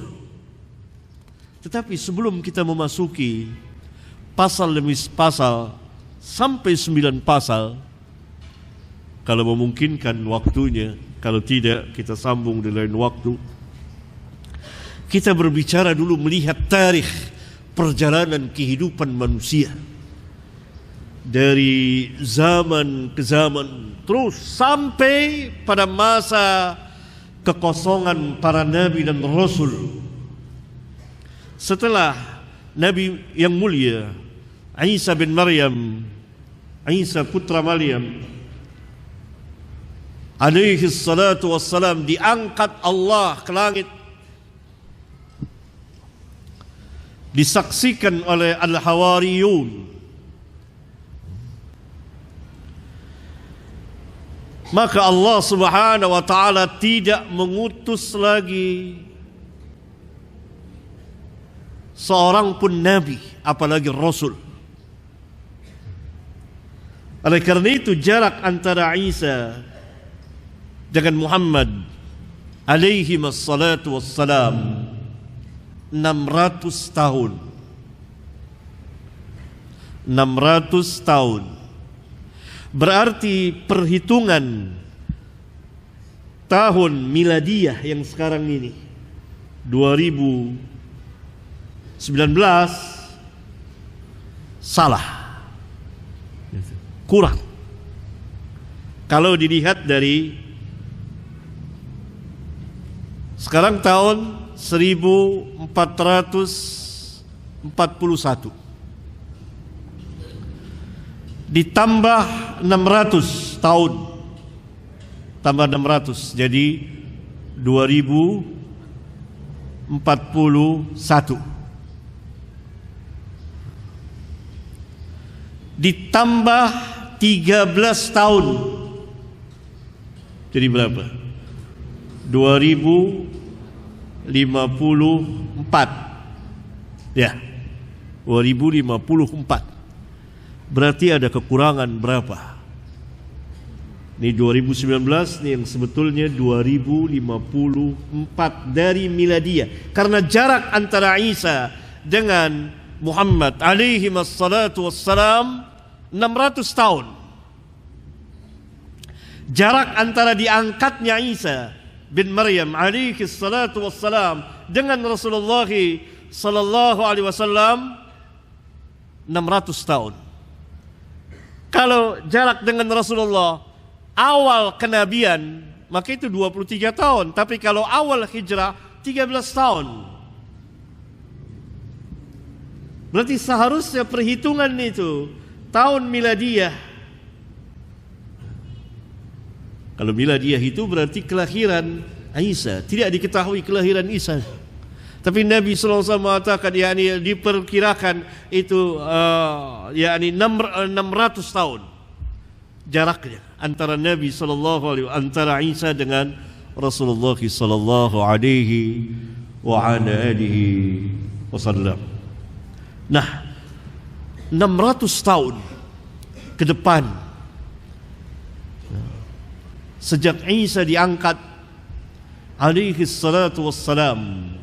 Tetapi sebelum kita memasuki pasal demi pasal sampai 9 pasal, kalau memungkinkan waktunya, kalau tidak kita sambung di lain waktu, kita berbicara dulu melihat tarikh perjalanan kehidupan manusia dari zaman ke zaman, terus sampai pada masa kekosongan para nabi dan rasul. Setelah Nabi yang mulia Isa bin Maryam, Isa putra Maryam alaihi salatu wassalam, diangkat Allah ke langit, disaksikan oleh al-hawariyun, maka Allah subhanahu wa ta'ala tidak mengutus lagi seorang pun nabi, apalagi rasul. Oleh karena itu jarak antara Isa dengan Muhammad alaihi wassalatu wassalam 600 tahun. 600 tahun. Berarti perhitungan tahun miladiyah yang sekarang ini 2019 salah, kurang. Kalau dilihat dari sekarang tahun 1441 ditambah 600 tahun, tambah 600 jadi 2041, ditambah 13 tahun jadi berapa? 2054. Ya, 2054. Berarti ada kekurangan berapa? Ini 2019, ini yang sebetulnya 2054 dari miladiyah. Karena jarak antara Isa dengan Muhammad alaihi wassalatu wassalam 600 tahun. Jarak antara diangkatnya Isa bin Maryam alaihi salatu wassalam dengan Rasulullah sallallahu alaihi wasallam 600 tahun. Kalau jarak dengan Rasulullah awal kenabian, maka itu 23 tahun. Tapi kalau awal hijrah 13 tahun. Berarti seharusnya perhitungan itu tahun miladiyah. Kalau miladiyah itu berarti kelahiran Isa. Tidak diketahui kelahiran Isa. Tapi Nabi SAW mengatakan diperkirakan itu 600 tahun jaraknya antara Nabi SAW, antara Isa dengan Rasulullah sallallahu alaihi wa ala alihi wasallam. Nah, 600 tahun ke depan sejak Isa diangkat alaihi salatu wassalam,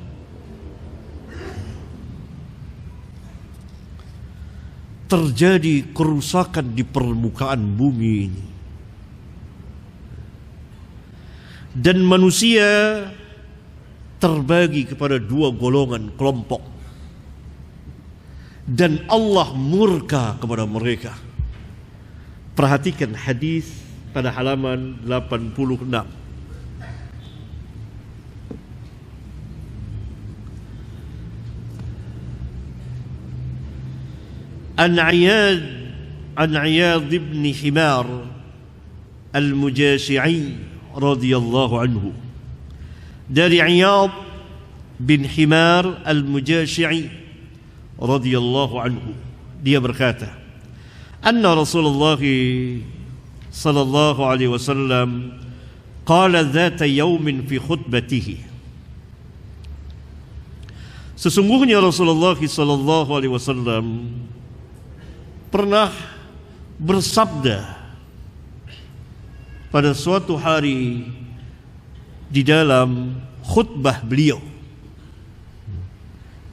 terjadi kerusakan di permukaan bumi ini. Dan manusia terbagi kepada 2 golongan kelompok. Dan Allah murka kepada mereka. Perhatikan hadis pada halaman 86. An Iyad ibn Himar al-Mujashi'i radhiyallahu anhu. Dari Iyad bin Himar al-Mujashi'i radhiyallahu anhu, dia berkata, anna Rasulullah sallallahu alaihi wasallam qala dzata yaumin fi khutbatihi. Sesungguhnya Rasulullah sallallahu alaihi wasallam pernah bersabda pada suatu hari di dalam khutbah beliau.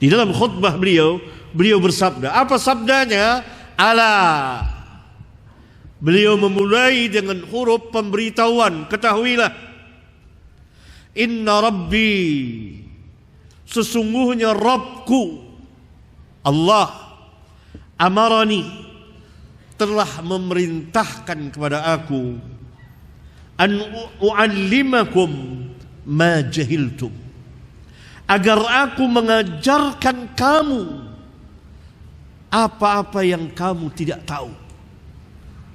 Di dalam khutbah beliau bersabda. Apa sabdanya? Ala. Beliau memulai dengan huruf pemberitahuan. Ketahuilah. Inna Rabbi. Sesungguhnya Rabbku. Allah. Amarani. Telah memerintahkan kepada aku. An u'allimakum ma jahiltum. Agar aku mengajarkan kamu apa-apa yang kamu tidak tahu.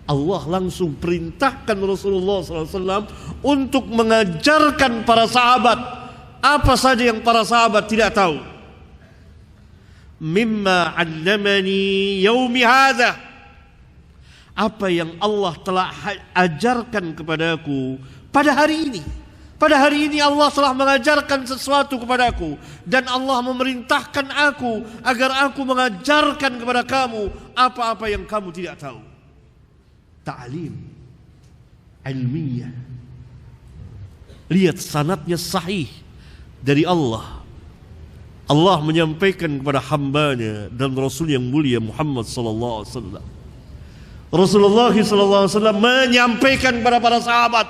Allah langsung perintahkan Rasulullah SAW untuk mengajarkan para sahabat apa saja yang para sahabat tidak tahu. Mimma 'allamani yaumi hadza. Apa yang Allah telah ajarkan kepadaku pada hari ini. Pada hari ini Allah telah mengajarkan sesuatu kepadaku. Dan Allah memerintahkan aku agar aku mengajarkan kepada kamu apa-apa yang kamu tidak tahu. Ta'lim ilmiah. Lihat sanadnya sahih dari Allah. Allah menyampaikan kepada hambanya dan Rasul yang mulia Muhammad sallallahu alaihi wasallam. Rasulullah sallallahu alaihi wasallam menyampaikan kepada para sahabat.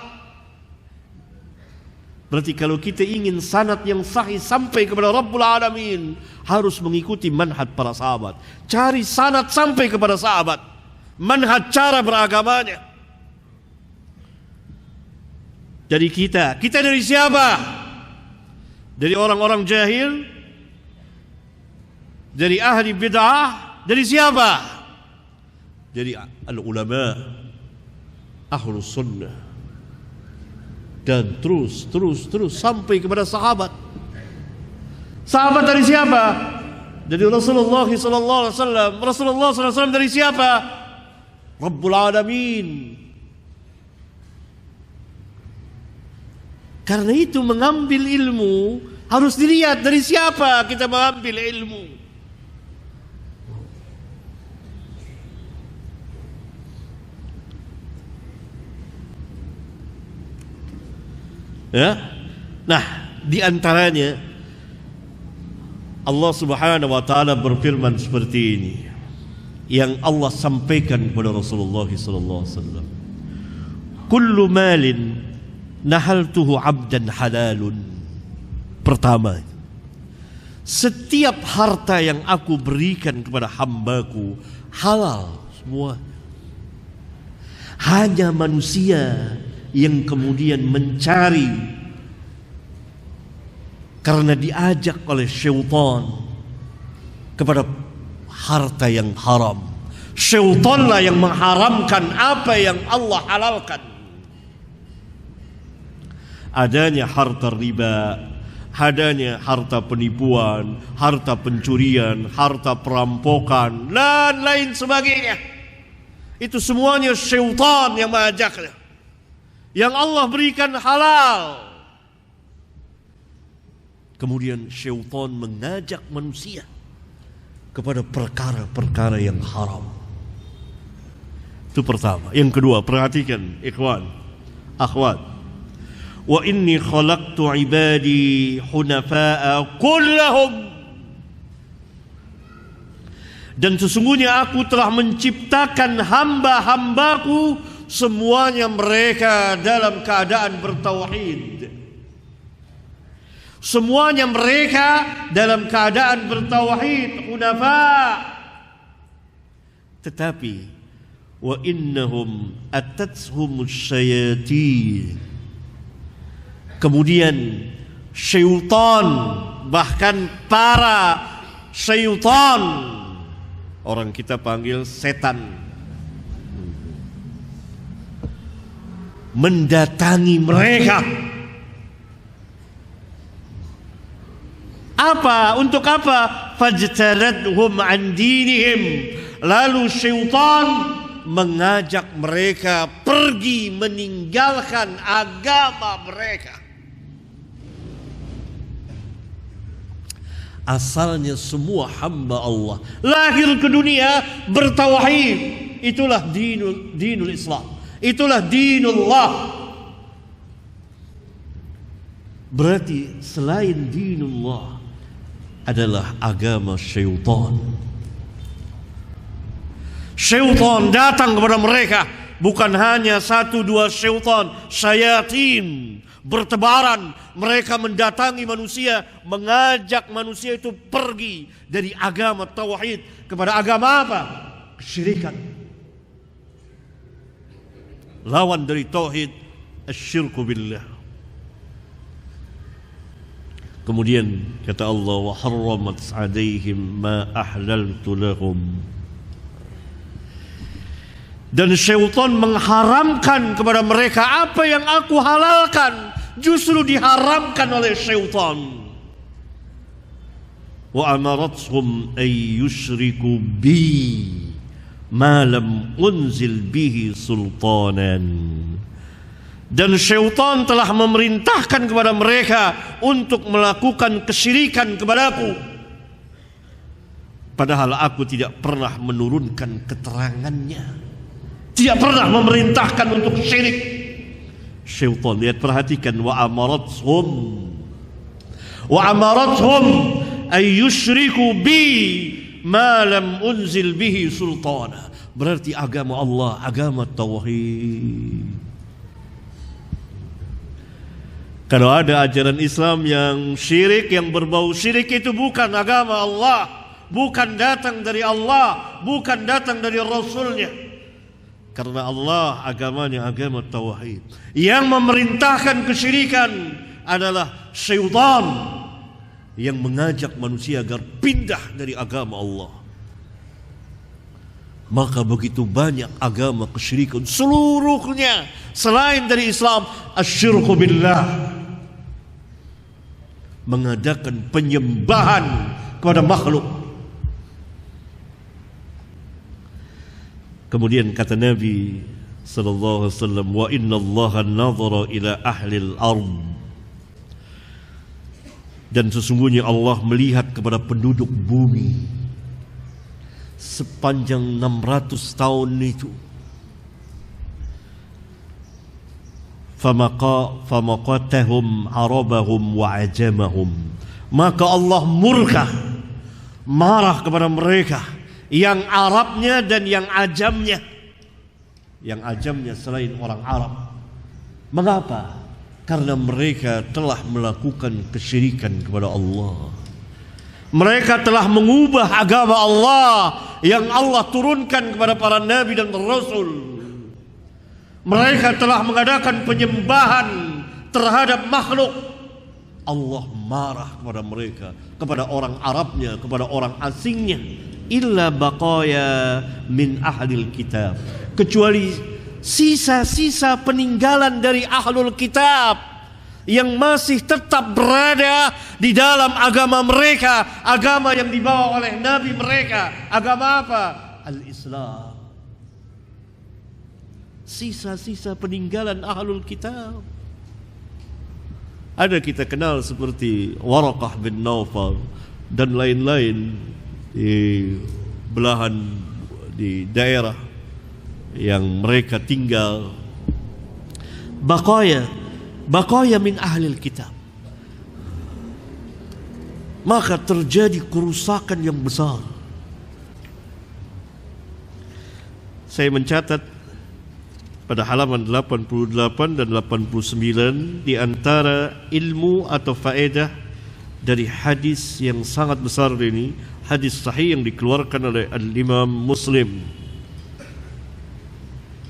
Berarti kalau kita ingin sanad yang sahih sampai kepada Rabbul Alamin, harus mengikuti manhaj para sahabat. Cari sanad sampai kepada sahabat. Manhaj cara beragamanya. Jadi kita dari siapa? Dari orang-orang jahil? Dari ahli bid'ah? Dari siapa? Dari al-ulama, ahlus sunnah. Dan terus sampai kepada sahabat. Sahabat dari siapa? Dari Rasulullah sallallahu alaihi wasallam. Rasulullah sallallahu alaihi wasallam dari siapa? Rabbul Alamin. Karena itu mengambil ilmu harus dilihat dari siapa kita mengambil ilmu. Ya. Nah, di antaranya Allah Subhanahu wa taala berfirman seperti ini yang Allah sampaikan kepada Rasulullah sallallahu alaihi wasallam. Kullu malin nahaltuhu 'abdan halalun. Pertama, setiap harta yang aku berikan kepada hambaku halal semua. Hanya manusia yang kemudian mencari karena diajak oleh syaitan kepada harta yang haram. Syaitanlah yang mengharamkan apa yang Allah halalkan. Adanya harta riba, adanya harta penipuan, harta pencurian, harta perampokan, dan lain sebagainya. Itu semuanya syaitan yang mengajaknya. Yang Allah berikan halal. Kemudian syaitan mengajak manusia kepada perkara-perkara yang haram. Itu pertama. Yang kedua, perhatikan ikhwan, akhwat. Wa inni khalaqtu ibadi hunafa'a kullahum. Dan sesungguhnya aku telah menciptakan hamba-hambaku semuanya mereka dalam keadaan bertauhid. Semuanya mereka dalam keadaan bertauhid, hunafa. Tetapi wa innahum atatshumus syayatin. Kemudian syaitan, bahkan para syaitan, orang kita panggil setan, mendatangi mereka. Apa? Untuk apa? Fajtaladhum an dinihim. Lalu syaitan mengajak mereka pergi meninggalkan agama mereka. Asalnya semua hamba Allah lahir ke dunia bertauhid. Itulah dinul Islam. Itulah dinullah. Berarti selain dinullah adalah agama syaitan. Syaitan datang kepada mereka. Bukan hanya satu dua syaitan, syayatin bertebaran. Mereka mendatangi manusia, mengajak manusia itu pergi dari agama tauhid kepada agama apa? Kesyirikan. Lawan dari tauhid, asyirku billah. Kemudian kata Allah, wa harramat 'alaihim ma ahlaltu lahum. Dan syaitan mengharamkan kepada mereka apa yang aku halalkan, justru diharamkan oleh syaitan. Wa amarathum ay yushriku bi ma lam unzil bihi sultanan. Dan syaitan telah memerintahkan kepada mereka untuk melakukan kesyirikan kepadaku, padahal aku tidak pernah menurunkan keterangannya, tidak pernah memerintahkan untuk syirik. Syaitan, lihat, perhatikan, wa amarathum ay yushriku bi ma lam unzil bihi sultana. Berarti agama Allah, agama tauhid. Kalau ada ajaran Islam yang syirik, yang berbau syirik, itu bukan agama Allah, bukan datang dari Allah, bukan datang dari Rasulnya. Karena Allah agamanya agama tauhid. Yang memerintahkan kesyirikan adalah syaitan yang mengajak manusia agar pindah dari agama Allah. Maka begitu banyak agama kesyirikan, seluruhnya selain dari Islam, asyirku billah, mengadakan penyembahan kepada makhluk. Kemudian kata Nabi sallallahu alaihi wasallam, wa inna Allaha nadhara ila ahli al-ard. Dan sesungguhnya Allah melihat kepada penduduk bumi sepanjang 600 tahun itu. Famaqatahum arabahum wa ajamahum. Maka Allah murka, marah kepada mereka, yang Arabnya dan yang ajamnya. Yang ajamnya selain orang Arab. Mengapa? Karena mereka telah melakukan kesyirikan kepada Allah. Mereka telah mengubah agama Allah yang Allah turunkan kepada para nabi dan rasul. Mereka telah mengadakan penyembahan terhadap makhluk. Allah marah kepada mereka, kepada orang Arabnya, kepada orang asingnya. Illa baqaya min ahlil kitab, kecuali sisa-sisa peninggalan dari ahlul kitab yang masih tetap berada di dalam agama mereka, agama yang dibawa oleh nabi mereka. Agama apa? Al-Islam. Sisa-sisa peninggalan ahlul kitab. Ada kita kenal seperti Waraqah bin Naufal dan lain-lain di belahan di daerah yang mereka tinggal. Baqaya min ahlil kitab. Maka terjadi kerusakan yang besar. Saya mencatat pada halaman 88 dan 89 di antara ilmu atau faedah dari hadis yang sangat besar ini, hadis sahih yang dikeluarkan oleh Al-Imam Muslim,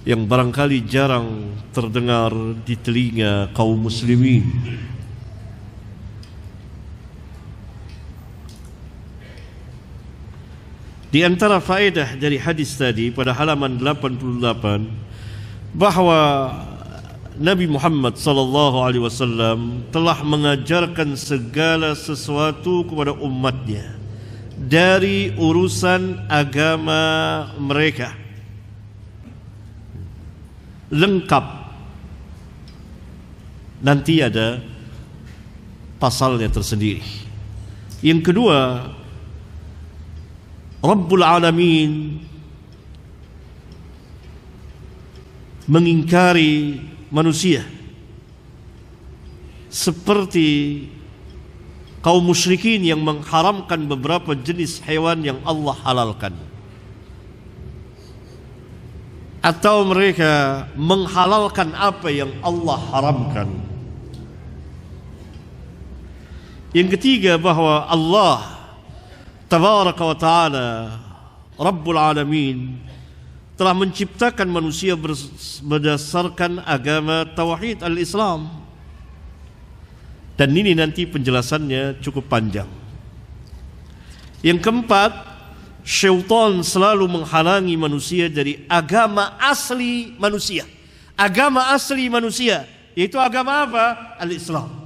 yang barangkali jarang terdengar di telinga kaum muslimin. Di antara faedah dari hadis tadi pada halaman 88 bahwa Nabi Muhammad sallallahu alaihi wasallam telah mengajarkan segala sesuatu kepada umatnya dari urusan agama mereka, lengkap. Nanti ada pasalnya tersendiri. Yang kedua, Rabbul Alamin mengingkari manusia seperti kaum musyrikin yang mengharamkan beberapa jenis hewan yang Allah halalkan, atau mereka menghalalkan apa yang Allah haramkan. Yang ketiga, bahwa Allah Tabaraka wa Ta'ala Rabbul Alamin telah menciptakan manusia berdasarkan agama Tauhid al-Islam. Dan ini nanti penjelasannya cukup panjang. Yang keempat, syaitan selalu menghalangi manusia dari agama asli manusia. Agama asli manusia, yaitu agama apa? Al-Islam.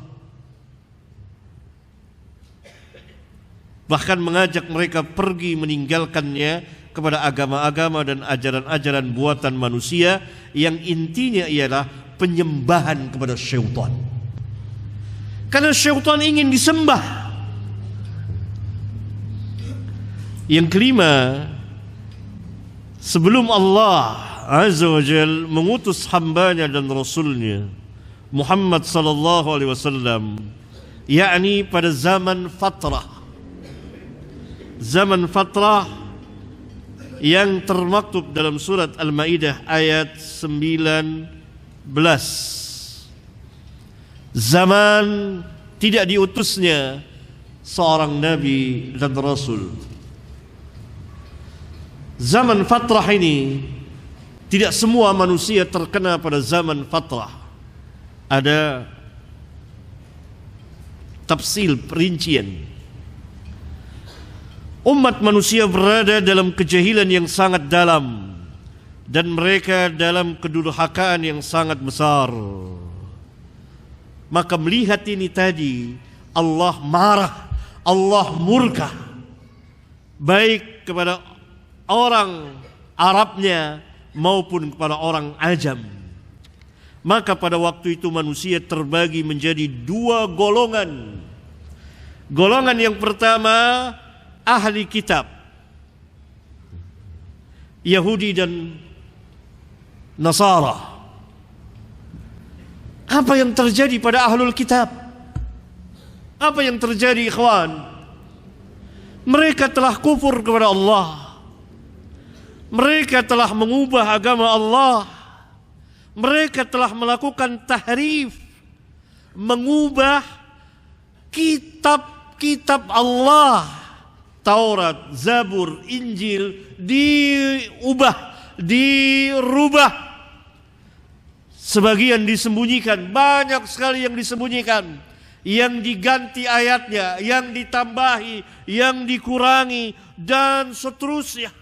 Bahkan mengajak mereka pergi meninggalkannya kepada agama-agama dan ajaran-ajaran buatan manusia yang intinya ialah penyembahan kepada syaitan. Karena syaitan ingin disembah. Yang kelima, sebelum Allah Azza wa Jal mengutus hambanya dan rasulnya Muhammad sallallahu alaihi wasallam, yakni pada zaman fatrah. Zaman fatrah yang termaktub dalam surat Al-Maidah ayat 19. Zaman tidak diutusnya seorang nabi dan rasul. Zaman fatrah ini, tidak semua manusia terkena pada zaman fatrah. Ada tafsil, perincian. Umat manusia berada dalam kejahilan yang sangat dalam, dan mereka dalam kedurhakaan yang sangat besar. Maka melihat ini tadi, Allah marah, Allah murka, baik kepada orang Arabnya maupun kepada orang Ajam. Maka pada waktu itu manusia terbagi menjadi dua golongan. Golongan yang pertama, ahli kitab, Yahudi dan Nasara. Apa yang terjadi pada ahlul kitab? Apa yang terjadi, ikhwan? Mereka telah kufur kepada Allah. Mereka telah mengubah agama Allah. Mereka telah melakukan tahrif, mengubah kitab-kitab Allah. Taurat, Zabur, Injil diubah, dirubah. Sebagian disembunyikan, banyak sekali yang disembunyikan, yang diganti ayatnya, yang ditambahi, yang dikurangi, dan seterusnya.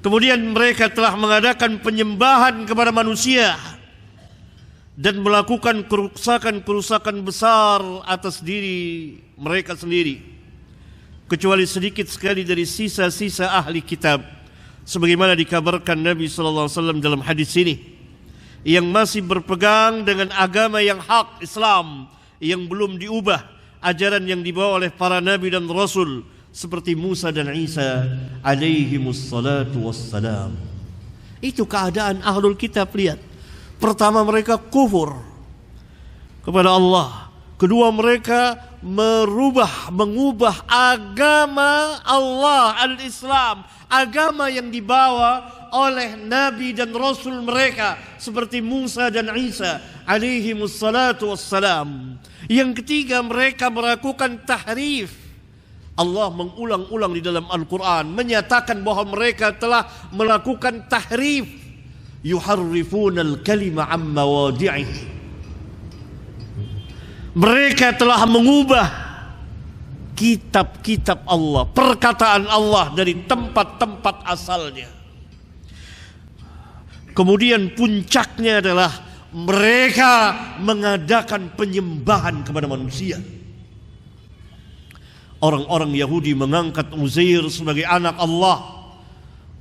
Kemudian mereka telah mengadakan penyembahan kepada manusia dan melakukan kerusakan-kerusakan besar atas diri mereka sendiri. Kecuali sedikit sekali dari sisa-sisa ahli kitab, sebagaimana dikabarkan Nabi SAW dalam hadis ini, yang masih berpegang dengan agama yang hak, Islam, yang belum diubah, ajaran yang dibawa oleh para nabi dan rasul seperti Musa dan Isa alaihimussalatu wassalam. Itu keadaan ahlul kitab. Lihat, pertama mereka kufur kepada Allah. Kedua, mereka mengubah agama Allah, al-Islam, agama yang dibawa oleh nabi dan rasul mereka seperti Musa dan Isa alaihimussalatu wassalam. Yang ketiga, mereka melakukan tahrif. Allah mengulang-ulang di dalam Al-Quran menyatakan bahwa mereka telah melakukan tahrif. Yuharrifunal kalima amma wadi'ihi. Mereka telah mengubah kitab-kitab Allah, perkataan Allah dari tempat-tempat asalnya. Kemudian puncaknya adalah mereka mengadakan penyembahan kepada manusia. Orang-orang Yahudi mengangkat Uzair sebagai anak Allah.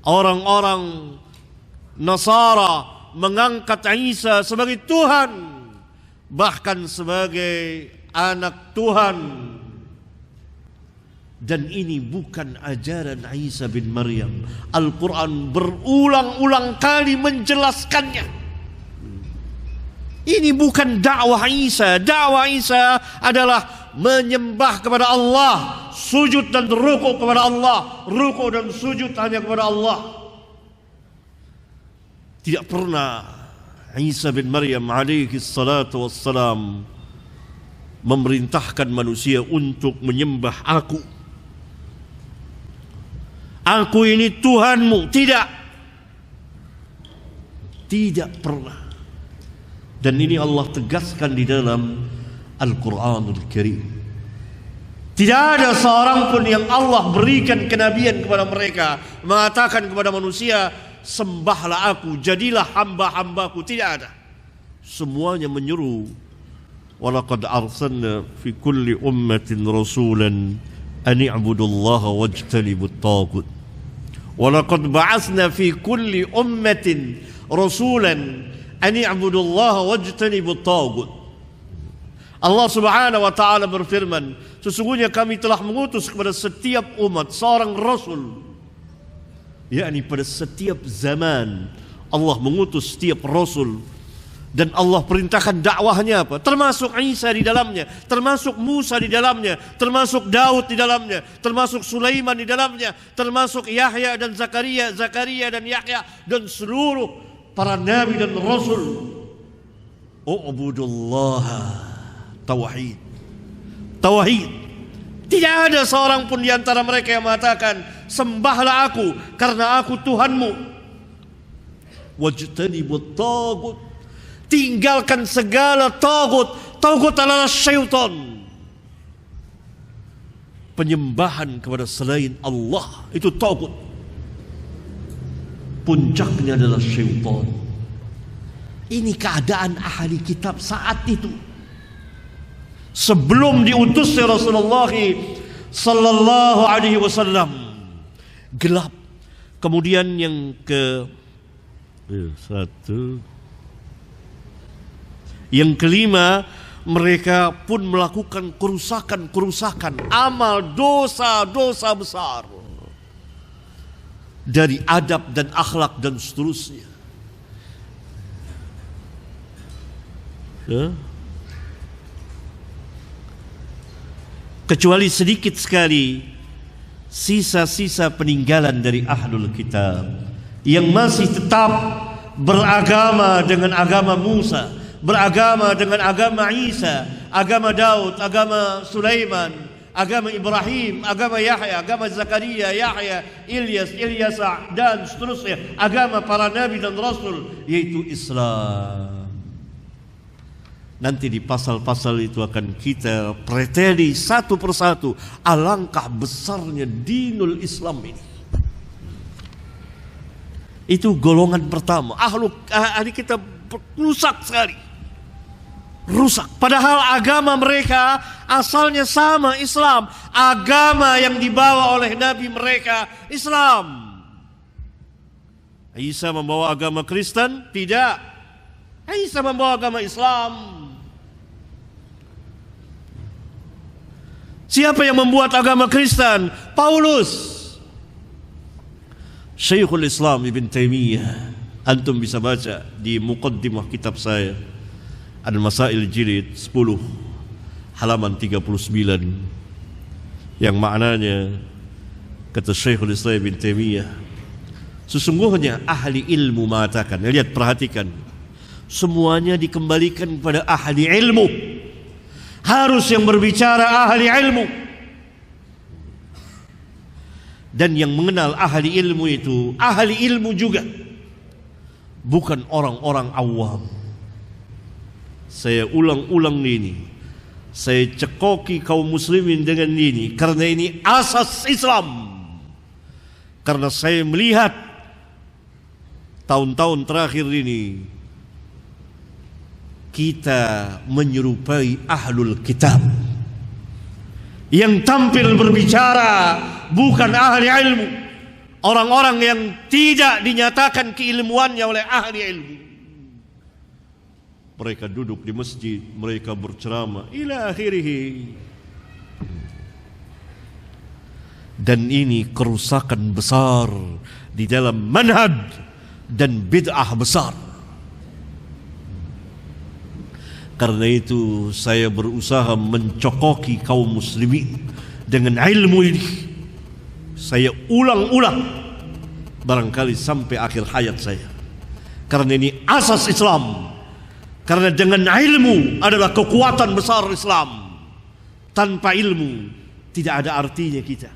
Orang-orang Nasara mengangkat Isa sebagai Tuhan, bahkan sebagai anak Tuhan. Dan ini bukan ajaran Isa bin Maryam. Al-Quran berulang-ulang kali menjelaskannya. Ini bukan dakwah Isa. Dakwah Isa adalah menyembah kepada Allah, sujud dan rukuk kepada Allah, rukuk dan sujud hanya kepada Allah. Tidak pernah Isa bin Maryam alaihi salatu wassalam memerintahkan manusia untuk menyembah aku. Aku ini Tuhanmu. Tidak. Tidak pernah. Dan ini Allah tegaskan di dalam Al-Quranul Karim. Tidak ada seorang pun yang Allah berikan kenabian kepada mereka mengatakan kepada manusia, sembahlah aku, jadilah hamba-hambaku. Tidak ada. Semuanya menyeru, walaqad arsalna fi kulli ummatin rasulan an i'budullaha wajtanibut taghut. Walaqad ba'atsna fi kulli ummatin rasulan an i'budullaha wajtanibut taghut. Allah Subhanahu wa taala berfirman, sesungguhnya kami telah mengutus kepada setiap umat seorang rasul. Yakni pada setiap zaman Allah mengutus setiap rasul, dan Allah perintahkan dakwahnya apa? Termasuk Isa di dalamnya, termasuk Musa di dalamnya, termasuk Daud di dalamnya, termasuk Sulaiman di dalamnya, termasuk Yahya dan Zakaria dan Yahya dan seluruh para nabi dan rasul. U'budullaha, tauhid. Tauhid. Tidak ada seorang pun di antara mereka yang mengatakan, sembahlah aku karena aku Tuhanmu. Wajtanibut taghut. Tinggalkan segala taghut. Taghut adalah syaitan. Penyembahan kepada selain Allah itu taghut. Puncaknya adalah syaitan. Ini keadaan ahli kitab saat itu. Sebelum diutusnya Rasulullah sallallahu alaihi wasallam, gelap. Kemudian yang yang kelima, mereka pun melakukan kerusakan, amal dosa besar dari adab dan akhlak dan seterusnya. Kecuali sedikit sekali sisa-sisa peninggalan dari ahlul kitab yang masih tetap beragama dengan agama Musa, beragama dengan agama Isa, agama Daud, agama Sulaiman, agama Ibrahim, agama Yahya, agama Zakaria, Yahya, Ilyas, Ilyasa dan seterusnya, agama para nabi dan rasul, yaitu Islam. Nanti di pasal-pasal itu akan kita preteli satu persatu alangkah besarnya dinul Islam ini. Itu golongan pertama. Ahli kita rusak sekali. Rusak. Padahal agama mereka asalnya sama, Islam. Agama yang dibawa oleh Nabi mereka, Islam. Isa membawa agama Kristen? Tidak. Isa membawa agama Islam. Siapa yang membuat agama Kristen? Paulus. Syekhul Islam Ibn Taimiyah. Antum bisa baca di muqaddimah kitab saya Al-Masail Jilid 10 halaman 39, yang maknanya, kata Syekhul Islam Ibn Taimiyah, sesungguhnya ahli ilmu mengatakan, lihat perhatikan, semuanya dikembalikan kepada ahli ilmu. Harus yang berbicara ahli ilmu. Dan yang mengenal ahli ilmu itu ahli ilmu juga, bukan orang-orang awam. Saya ulang-ulang ini, saya cekoki kaum muslimin dengan ini, karena ini asas Islam. Karena saya melihat tahun-tahun terakhir ini kita menyerupai ahlul kitab yang tampil berbicara bukan ahli ilmu, orang-orang yang tidak dinyatakan keilmuannya oleh ahli ilmu. Mereka duduk di masjid, mereka berceramah ila akhirih. Dan ini kerusakan besar di dalam manhaj dan bid'ah besar. Karena itu saya berusaha mencokoki kaum muslimin dengan ilmu ini. Saya ulang-ulang barangkali sampai akhir hayat saya. Karena ini asas Islam. Karena dengan ilmu adalah kekuatan besar Islam. Tanpa ilmu tidak ada artinya kita.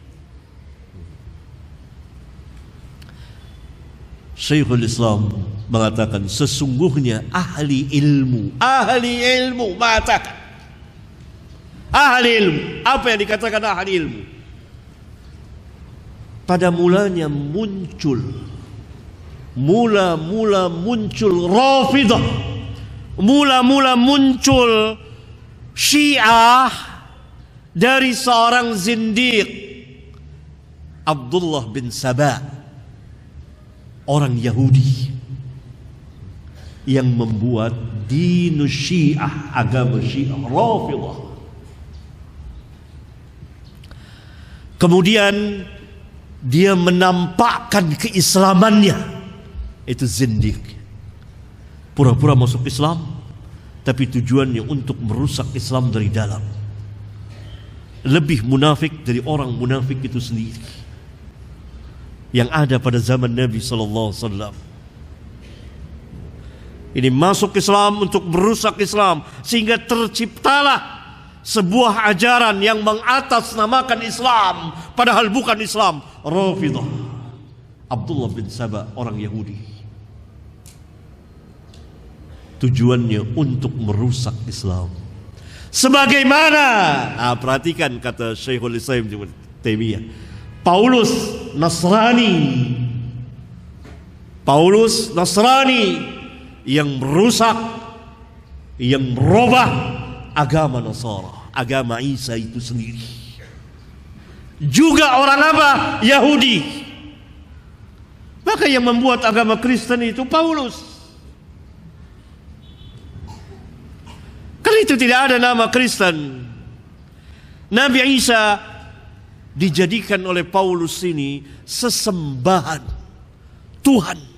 Syekhul Islam mengatakan sesungguhnya ahli ilmu mengatakan ahli ilmu. Apa yang dikatakan ahli ilmu? Pada mulanya muncul Rafidah, mula-mula muncul Syiah dari seorang zindiq, Abdullah bin Saba, orang Yahudi yang membuat dinus Syiah, agama Syiah Rafidah. Kemudian dia menampakkan keislamannya, itu zindiq, pura-pura masuk Islam tapi tujuannya untuk merusak Islam dari dalam. Lebih munafik dari orang munafik itu sendiri yang ada pada zaman Nabi SAW. Ini masuk Islam untuk merusak Islam, sehingga terciptalah sebuah ajaran yang mengatasnamakan Islam padahal bukan Islam, Rafidah. Abdullah bin Saba, orang Yahudi, tujuannya untuk merusak Islam. Sebagaimana, perhatikan kata Syekhul Islam Ibnu Taimiyah, Paulus Nasrani yang merusak, yang merubah agama Nasara, agama Isa itu sendiri. Juga orang apa? Yahudi. Maka yang membuat agama Kristen itu Paulus. Karena itu tidak ada nama Kristen. Nabi Isa dijadikan oleh Paulus ini sesembahan Tuhan.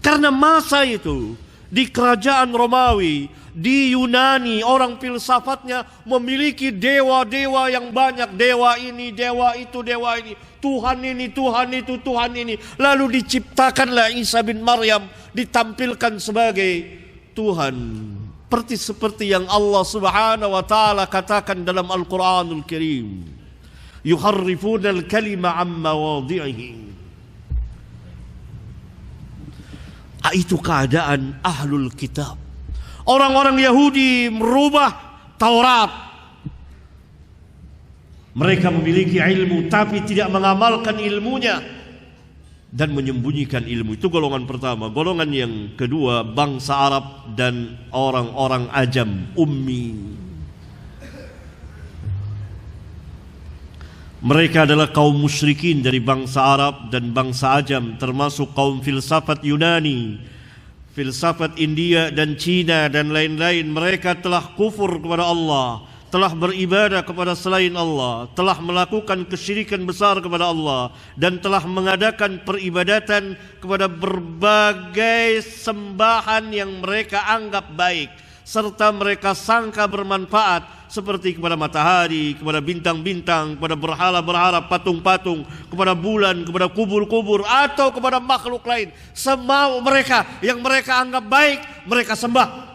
Karena masa itu di kerajaan Romawi, di Yunani, orang filsafatnya memiliki dewa-dewa yang banyak. Dewa ini, dewa itu, dewa ini. Tuhan ini, Tuhan itu, Tuhan ini. Lalu diciptakanlah Isa bin Maryam, ditampilkan sebagai Tuhan. Seperti yang Allah Subhanahu wa ta'ala katakan dalam Al-Quranul Karim. Yuharrifuna al-kalima amma wadhi'ihi. Itu keadaan ahlul kitab. Orang-orang Yahudi merubah Taurat. Mereka memiliki ilmu tapi tidak mengamalkan ilmunya dan menyembunyikan ilmu. Itu golongan pertama. Golongan yang kedua, bangsa Arab dan orang-orang ajam, ummi. Mereka adalah kaum musyrikin dari bangsa Arab dan bangsa ajam, termasuk kaum filsafat Yunani, filsafat India dan Cina dan lain-lain. Mereka telah kufur kepada Allah, telah beribadah kepada selain Allah, telah melakukan kesyirikan besar kepada Allah, dan telah mengadakan peribadatan kepada berbagai sembahan yang mereka anggap baik serta mereka sangka bermanfaat, seperti kepada matahari, kepada bintang-bintang, kepada berhala-berhala, patung-patung, kepada bulan, kepada kubur-kubur, atau kepada makhluk lain. Semau mereka yang mereka anggap baik, mereka sembah.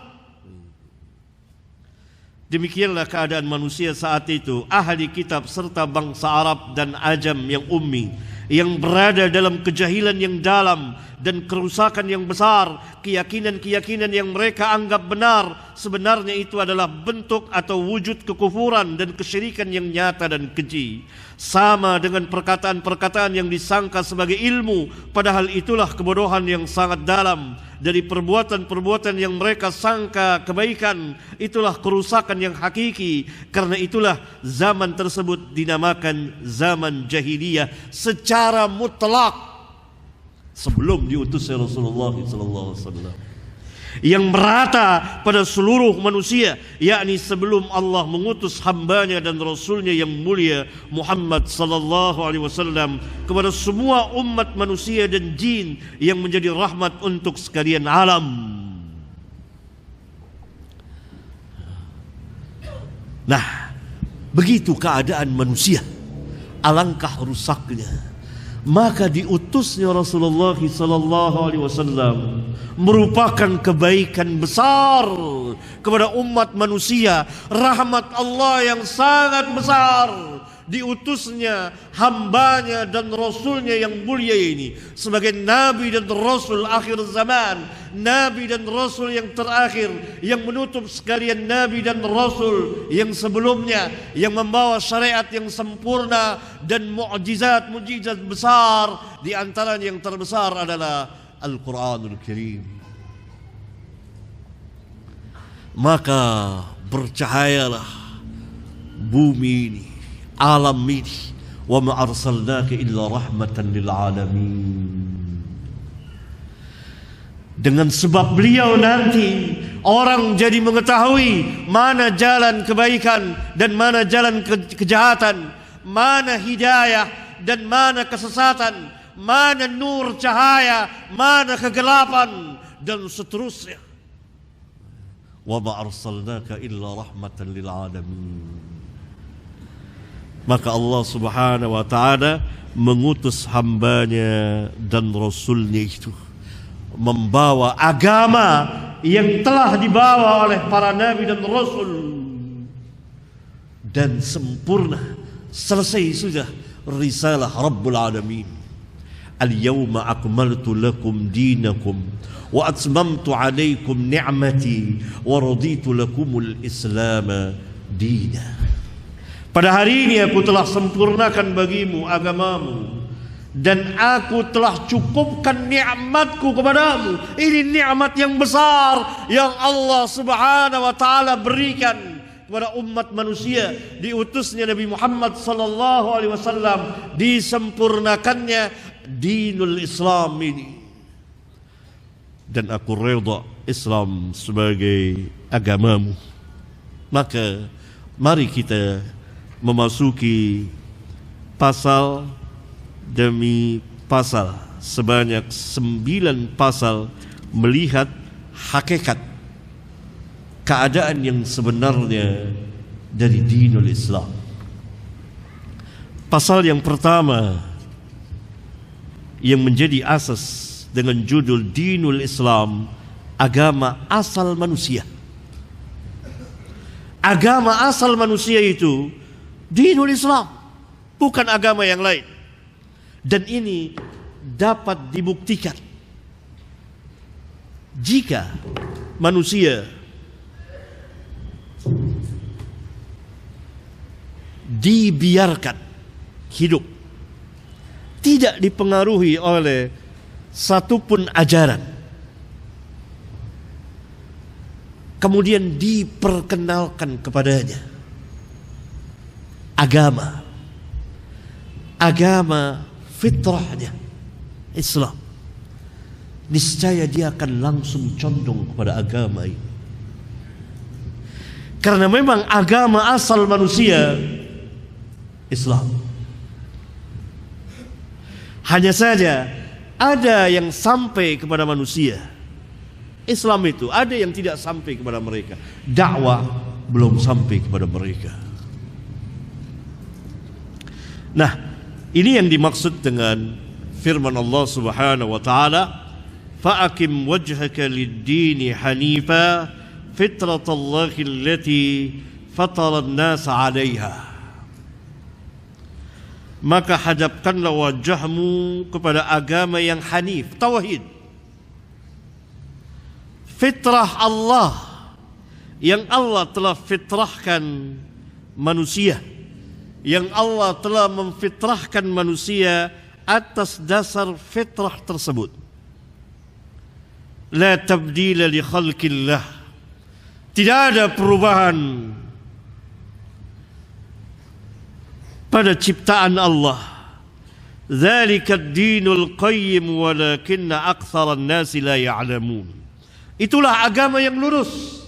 Demikianlah keadaan manusia saat itu, ahli kitab serta bangsa Arab dan ajam yang ummi, yang berada dalam kejahilan yang dalam dan kerusakan yang besar. Keyakinan-keyakinan yang mereka anggap benar, sebenarnya itu adalah bentuk atau wujud kekufuran dan kesyirikan yang nyata dan keji. Sama dengan perkataan-perkataan yang disangka sebagai ilmu, padahal itulah kebodohan yang sangat dalam. Dari perbuatan-perbuatan yang mereka sangka kebaikan, itulah kerusakan yang hakiki. Karena itulah zaman tersebut dinamakan zaman jahiliyah secara mutlak sebelum diutusnya Rasulullah SAW, yang merata pada seluruh manusia, yakni sebelum Allah mengutus hambanya dan Rasulnya yang mulia Muhammad SAW kepada semua umat manusia dan jin, yang menjadi rahmat untuk sekalian alam. Nah, begitu keadaan manusia, alangkah rusaknya. Maka diutusnya Rasulullah SAW merupakan kebaikan besar kepada umat manusia, rahmat Allah yang sangat besar. Diutusnya hambanya dan rasulnya yang mulia ini sebagai nabi dan rasul akhir zaman, nabi dan rasul yang terakhir, yang menutup sekalian nabi dan rasul yang sebelumnya, yang membawa syariat yang sempurna dan mukjizat besar. Di antaranya yang terbesar adalah Al-Quranul Karim. Maka bercahayalah bumi ini, alam ini. Wa ma arsalnaka illa rahmatan lil alamin. Dengan sebab beliau nanti orang jadi mengetahui mana jalan kebaikan dan mana jalan kejahatan, mana hidayah dan mana kesesatan, mana nur cahaya, mana kegelapan, dan seterusnya. Wa ma arsalnaka illa rahmatan lil alamin. Maka Allah Subhanahu wa ta'ala mengutus hambanya dan rasulnya itu membawa agama yang telah dibawa oleh para nabi dan rasul, dan sempurna, selesai sudah risalah Rabbul Alamin. Al-yawma akmaltu lakum dinakum wa atmamtu alaikum ni'mati wa raditu lakumul Islam dina. Pada hari ini aku telah sempurnakan bagimu agamamu, dan aku telah cukupkan nikmatku kepadamu. Ini nikmat yang besar yang Allah Subhanahu wa ta'ala berikan kepada umat manusia. Diutusnya Nabi Muhammad sallallahu alaihi wasallam, disempurnakannya dinul Islam ini. Dan aku redha Islam sebagai agamamu. Maka mari kita memasuki pasal demi pasal, sebanyak 9 pasal, melihat hakikat keadaan yang sebenarnya dari dinul Islam. Pasal yang pertama yang menjadi asas dengan judul dinul Islam, agama asal manusia. Agama asal manusia itu dinul Islam, bukan agama yang lain. Dan ini dapat dibuktikan jika manusia dibiarkan hidup tidak dipengaruhi oleh satupun ajaran, kemudian diperkenalkan kepadanya agama fitrahnya Islam, niscaya dia akan langsung condong kepada agama ini. Karena memang agama asal manusia Islam. Hanya saja ada yang sampai kepada manusia Islam itu, ada yang tidak sampai kepada mereka. Dakwah belum sampai kepada mereka. Nah, ini yang dimaksud dengan firman Allah Subhanahu wa ta'ala, fa'akim wajhaka lid-dini hanifa fitratallahi allati fatara an-nasa 'alaiha. Maka hadapkanlah wajahmu kepada agama yang hanif, tauhid. Fitrah Allah yang Allah telah fitrahkan manusia, yang Allah telah memfitrahkan manusia atas dasar fitrah tersebut. La tabdila li khalqillah. Tidak ada perubahan pada ciptaan Allah. Dzalika ad-dinul qayyim walakinna aktsaran nasi la ya'lamun. Itulah agama yang lurus.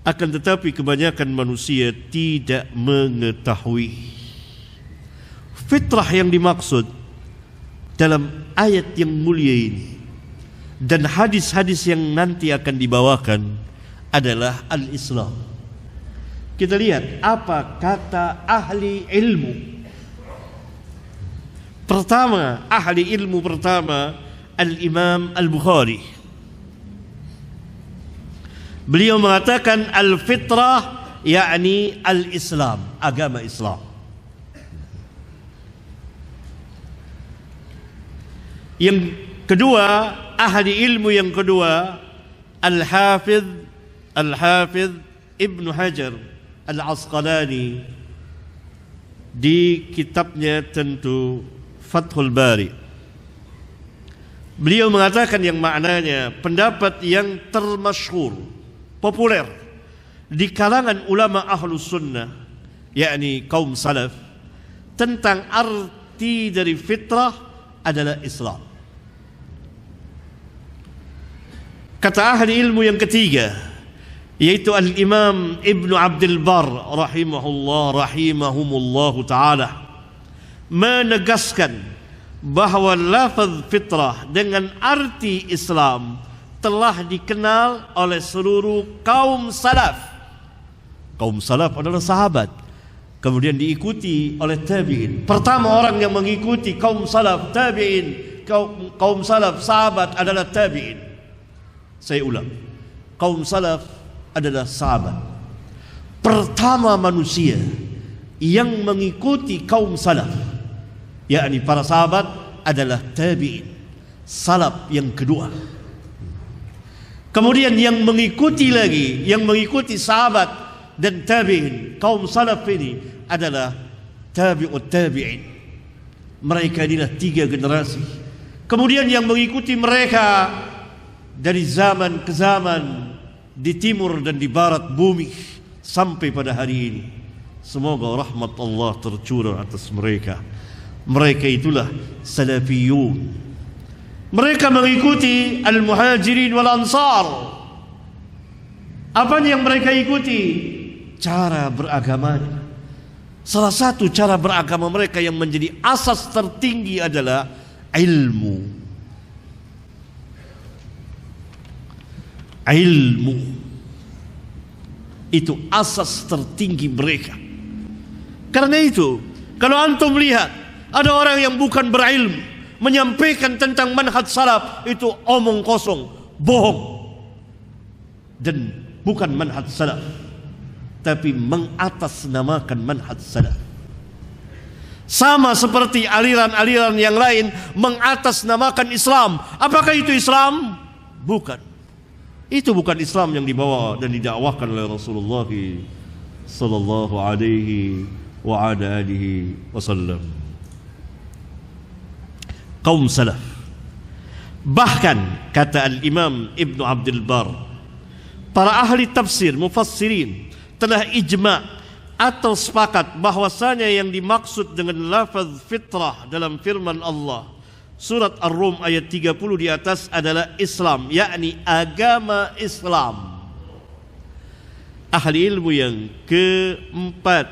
Akan tetapi kebanyakan manusia tidak mengetahui. Fitrah yang dimaksud dalam ayat yang mulia ini dan hadis-hadis yang nanti akan dibawakan adalah al-Islam, Kita lihat apa kata ahli ilmu. Pertama, ahli ilmu pertama Al-Imam Al-Bukhari. Beliau mengatakan al-fitrah yakni al-Islam, agama Islam. Yang kedua, ahli ilmu yang kedua Al-Hafidh Ibn Hajar Al-Asqalani di kitabnya tentu Fathul Bari. Beliau mengatakan yang maknanya pendapat yang termasyhur, populer di kalangan ulama ahlus sunnah, yakni kaum salaf, tentang arti dari fitrah adalah Islam. Kata ahli ilmu yang ketiga, yaitu Al-Imam Ibn Abdul Bar rahimahumullah ta'ala, menegaskan bahawa lafaz fitrah dengan arti Islam telah dikenal oleh seluruh kaum salaf. Kaum salaf adalah sahabat, kemudian diikuti oleh tabi'in. Pertama orang yang mengikuti kaum salaf, tabi'in, kaum salaf, sahabat adalah tabi'in. Saya ulang, kaum salaf adalah sahabat. Pertama manusia yang mengikuti kaum salaf, yakni para sahabat, adalah tabi'in, salaf yang kedua. Kemudian yang mengikuti lagi, yang mengikuti sahabat dan tabi'in, kaum salaf ini adalah tabi'ut tabi'in. Mereka inilah 3 generasi. Kemudian yang mengikuti mereka dari zaman ke zaman, di timur dan di barat bumi, sampai pada hari ini. Semoga rahmat Allah tercurah atas mereka. Mereka itulah salafiyun. Mereka mengikuti al-muhajirin wal ansar. Apa yang mereka ikuti? Cara beragamanya. Salah satu cara beragama mereka yang menjadi asas tertinggi adalah ilmu. Ilmu itu asas tertinggi mereka. Karena itu, kalau antum lihat ada orang yang bukan berilmu menyampaikan tentang manhaj salaf, itu omong kosong, bohong, dan bukan manhaj salaf, tapi mengatasnamakan manhaj salaf. Sama seperti aliran-aliran yang lain mengatasnamakan Islam. Apakah itu Islam? Bukan. Itu bukan Islam yang dibawa dan didakwahkan oleh Rasulullah sallallahu alaihi wa ala alihi wasallam. Kaum salaf, bahkan kata Al-Imam Ibn Abdul Bar, para ahli tafsir, mufassirin telah ijma' atau sepakat bahwasanya yang dimaksud dengan lafaz fitrah dalam firman Allah Surat Ar-Rum ayat 30 di atas adalah Islam, yakni agama Islam. Ahli ilmu yang keempat,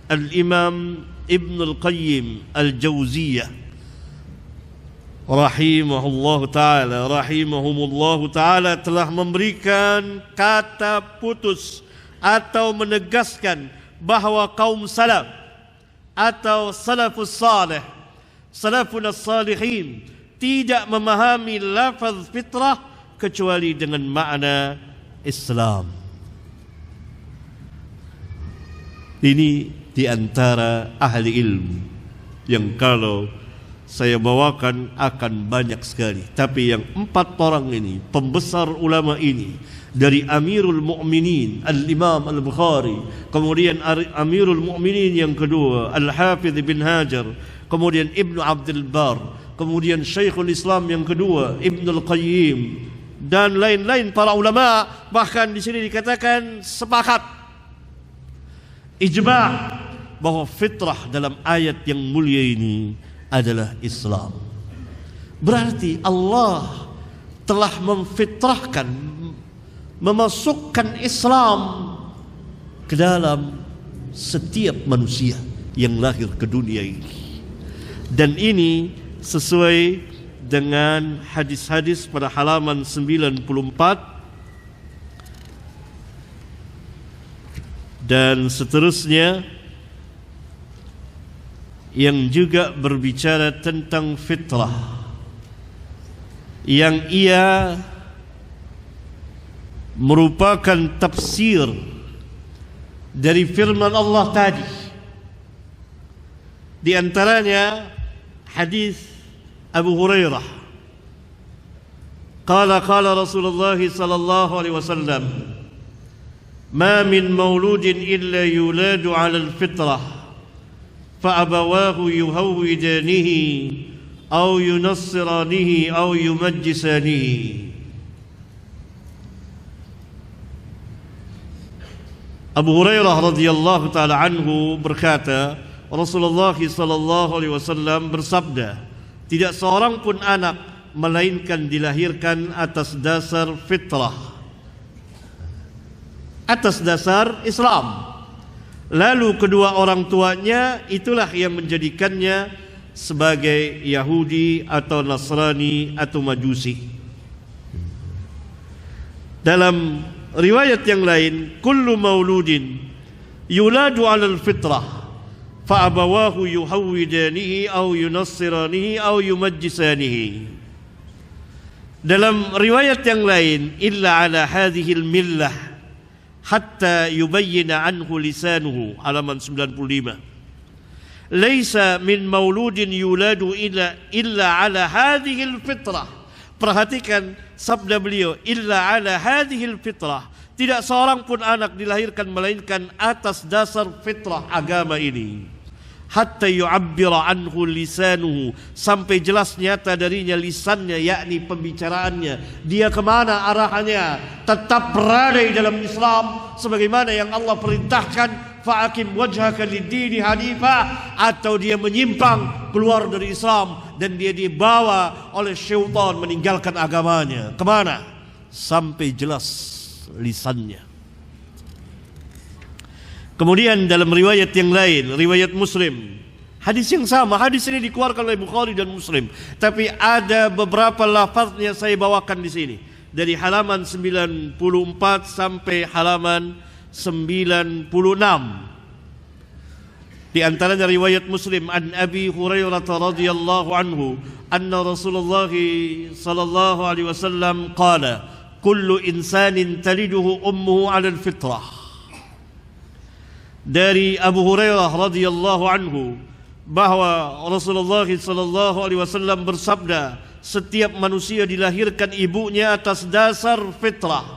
Al-Imam Ibn Al-Qayyim Al-Jawziyah rahimahumullah ta'ala telah memberikan kata putus atau menegaskan bahawa kaum salaf atau salafus salih, salafun as-salihin, tidak memahami lafaz fitrah kecuali dengan makna Islam. Ini di antara ahli ilmu yang kalau saya bawakan akan banyak sekali. Tapi yang 4 orang ini, pembesar ulama ini, dari Amirul Mu'minin Al-Imam Al-Bukhari, kemudian Amirul Mu'minin yang kedua Al-Hafidh Ibn Hajar, kemudian Ibn Abdul Bar, kemudian Syekhul Islam yang kedua Ibn Al-Qayyim, dan lain-lain para ulama, bahkan di sini dikatakan sepakat ijma' bahwa fitrah dalam ayat yang mulia ini adalah Islam. Berarti Allah telah memfitrahkan, memasukkan Islam ke dalam setiap manusia yang lahir ke dunia ini. Dan ini sesuai dengan hadis-hadis pada halaman 94 dan seterusnya yang juga berbicara tentang fitrah yang ia merupakan tafsir dari firman Allah tadi. Di antaranya hadis Abu Hurairah, qala Rasulullah sallallahu alaihi wasallam, ma min mauludin illa yuladu 'ala al-fitrah fa abawahu yuhawwidanihi aw yunassiranihi aw yumajjisanihi. Abu Hurairah radhiyallahu taala anhu berkata, Rasulullah sallallahu alaihi wasallam bersabda, tidak seorang pun anak melainkan dilahirkan atas dasar fitrah, atas dasar Islam. Lalu kedua orang tuanya itulah yang menjadikannya sebagai Yahudi atau Nasrani atau Majusi. Dalam riwayat yang lain, kullu mauludin yuladu 'ala al-fitrah fa abawahu yuhawwidanihi aw yunassiranihi aw yumajjisanihi. Dalam riwayat yang lain, illa 'ala hadhihi al-millah hatta yubayyana anhu lisanuhu, halaman 95. Laisa min mauludin yuladu illa 'ala hadhihi al-fitrah. Perhatikan sabda beliau, illa 'ala hadhihi al-fitrah. Tidak seorang pun anak dilahirkan melainkan atas dasar fitrah agama ini. Hatta yu'abbira anhu lisanuhu, sampai jelas nyata darinya lisannya, yakni pembicaraannya. Dia kemana arahnya? Tetap berada di dalam Islam sebagaimana yang Allah perintahkan, fa'akim wajhaka lid-dini hanifa, atau dia menyimpang keluar dari Islam dan dia dibawa oleh syaitan meninggalkan agamanya. Kemana? Sampai jelas lisannya. Kemudian dalam riwayat yang lain, riwayat Muslim, hadis yang sama, hadis ini dikeluarkan oleh Bukhari dan Muslim, tapi ada beberapa lafaznya saya bawakan di sini, dari halaman 94 sampai halaman 96. Di antaranya riwayat Muslim, an Abi Hurairah radhiyallahu anhu anna Rasulullah sallallahu alaihi wasallam qala, kullu insanin taliduhu ummuhu 'ala al-fitrah. Dari Abu Hurairah radhiyallahu anhu bahwa Rasulullah sallallahu alaihi wasallam bersabda, setiap manusia dilahirkan ibunya atas dasar fitrah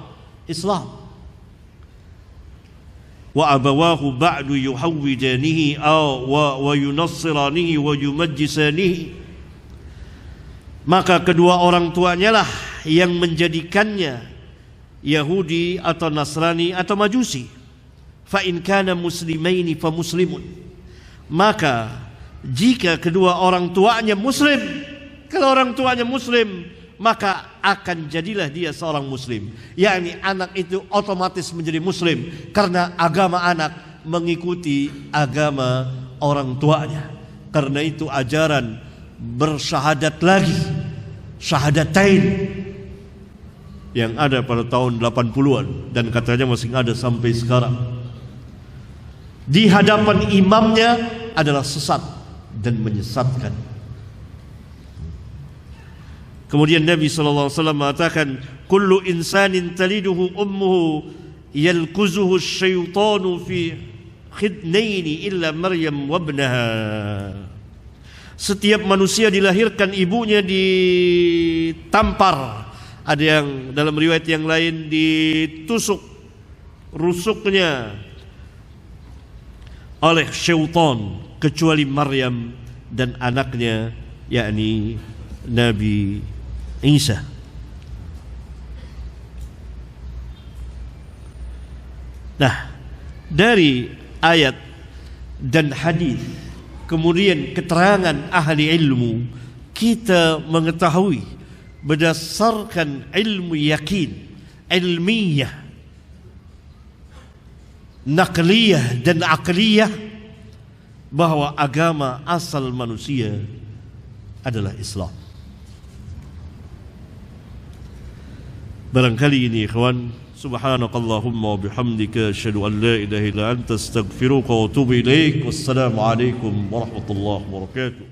Islam. Wa abawahu ba'du yuhawwidanihi aw wa yunassiranihi wa yumajjisanihi. Maka kedua orang tuanya lah yang menjadikannya Yahudi atau Nasrani atau Majusi. Fa in kana muslimaini fa muslimun. Maka jika kedua orang tuanya muslim, kalau orang tuanya muslim, maka akan jadilah dia seorang muslim. Yakni anak itu otomatis menjadi muslim karena agama anak mengikuti agama orang tuanya. Karena itu ajaran bersyahadat lagi, syahadatain, yang ada pada tahun 80-an dan katanya masih ada sampai sekarang, di hadapan imamnya adalah sesat dan menyesatkan. Kemudian Nabi sallallahu alaihi wasallam mengatakan, kullu insanin taliduhu ummuhu yalkuzuhu asyaitanu fi khidnaini illa Maryam wa ibnaha. Setiap manusia dilahirkan ibunya ditampar, ada yang dalam riwayat yang lain ditusuk rusuknya oleh syaitan, kecuali Maryam dan anaknya, yakni Nabi Isa. Nah, dari ayat dan hadis, kemudian keterangan ahli ilmu, kita mengetahui berdasarkan ilmu yakin, ilmiah, naqliyah dan aqliyah, bahwa agama asal manusia adalah Islam. Barangkali ini ikhwan Subhanakallahumma wa bihamdika asyhadu an la ilaha illa anta astaghfiruka wa atubu ilaik. Wassalamu alaikum warahmatullahi wabarakatuh.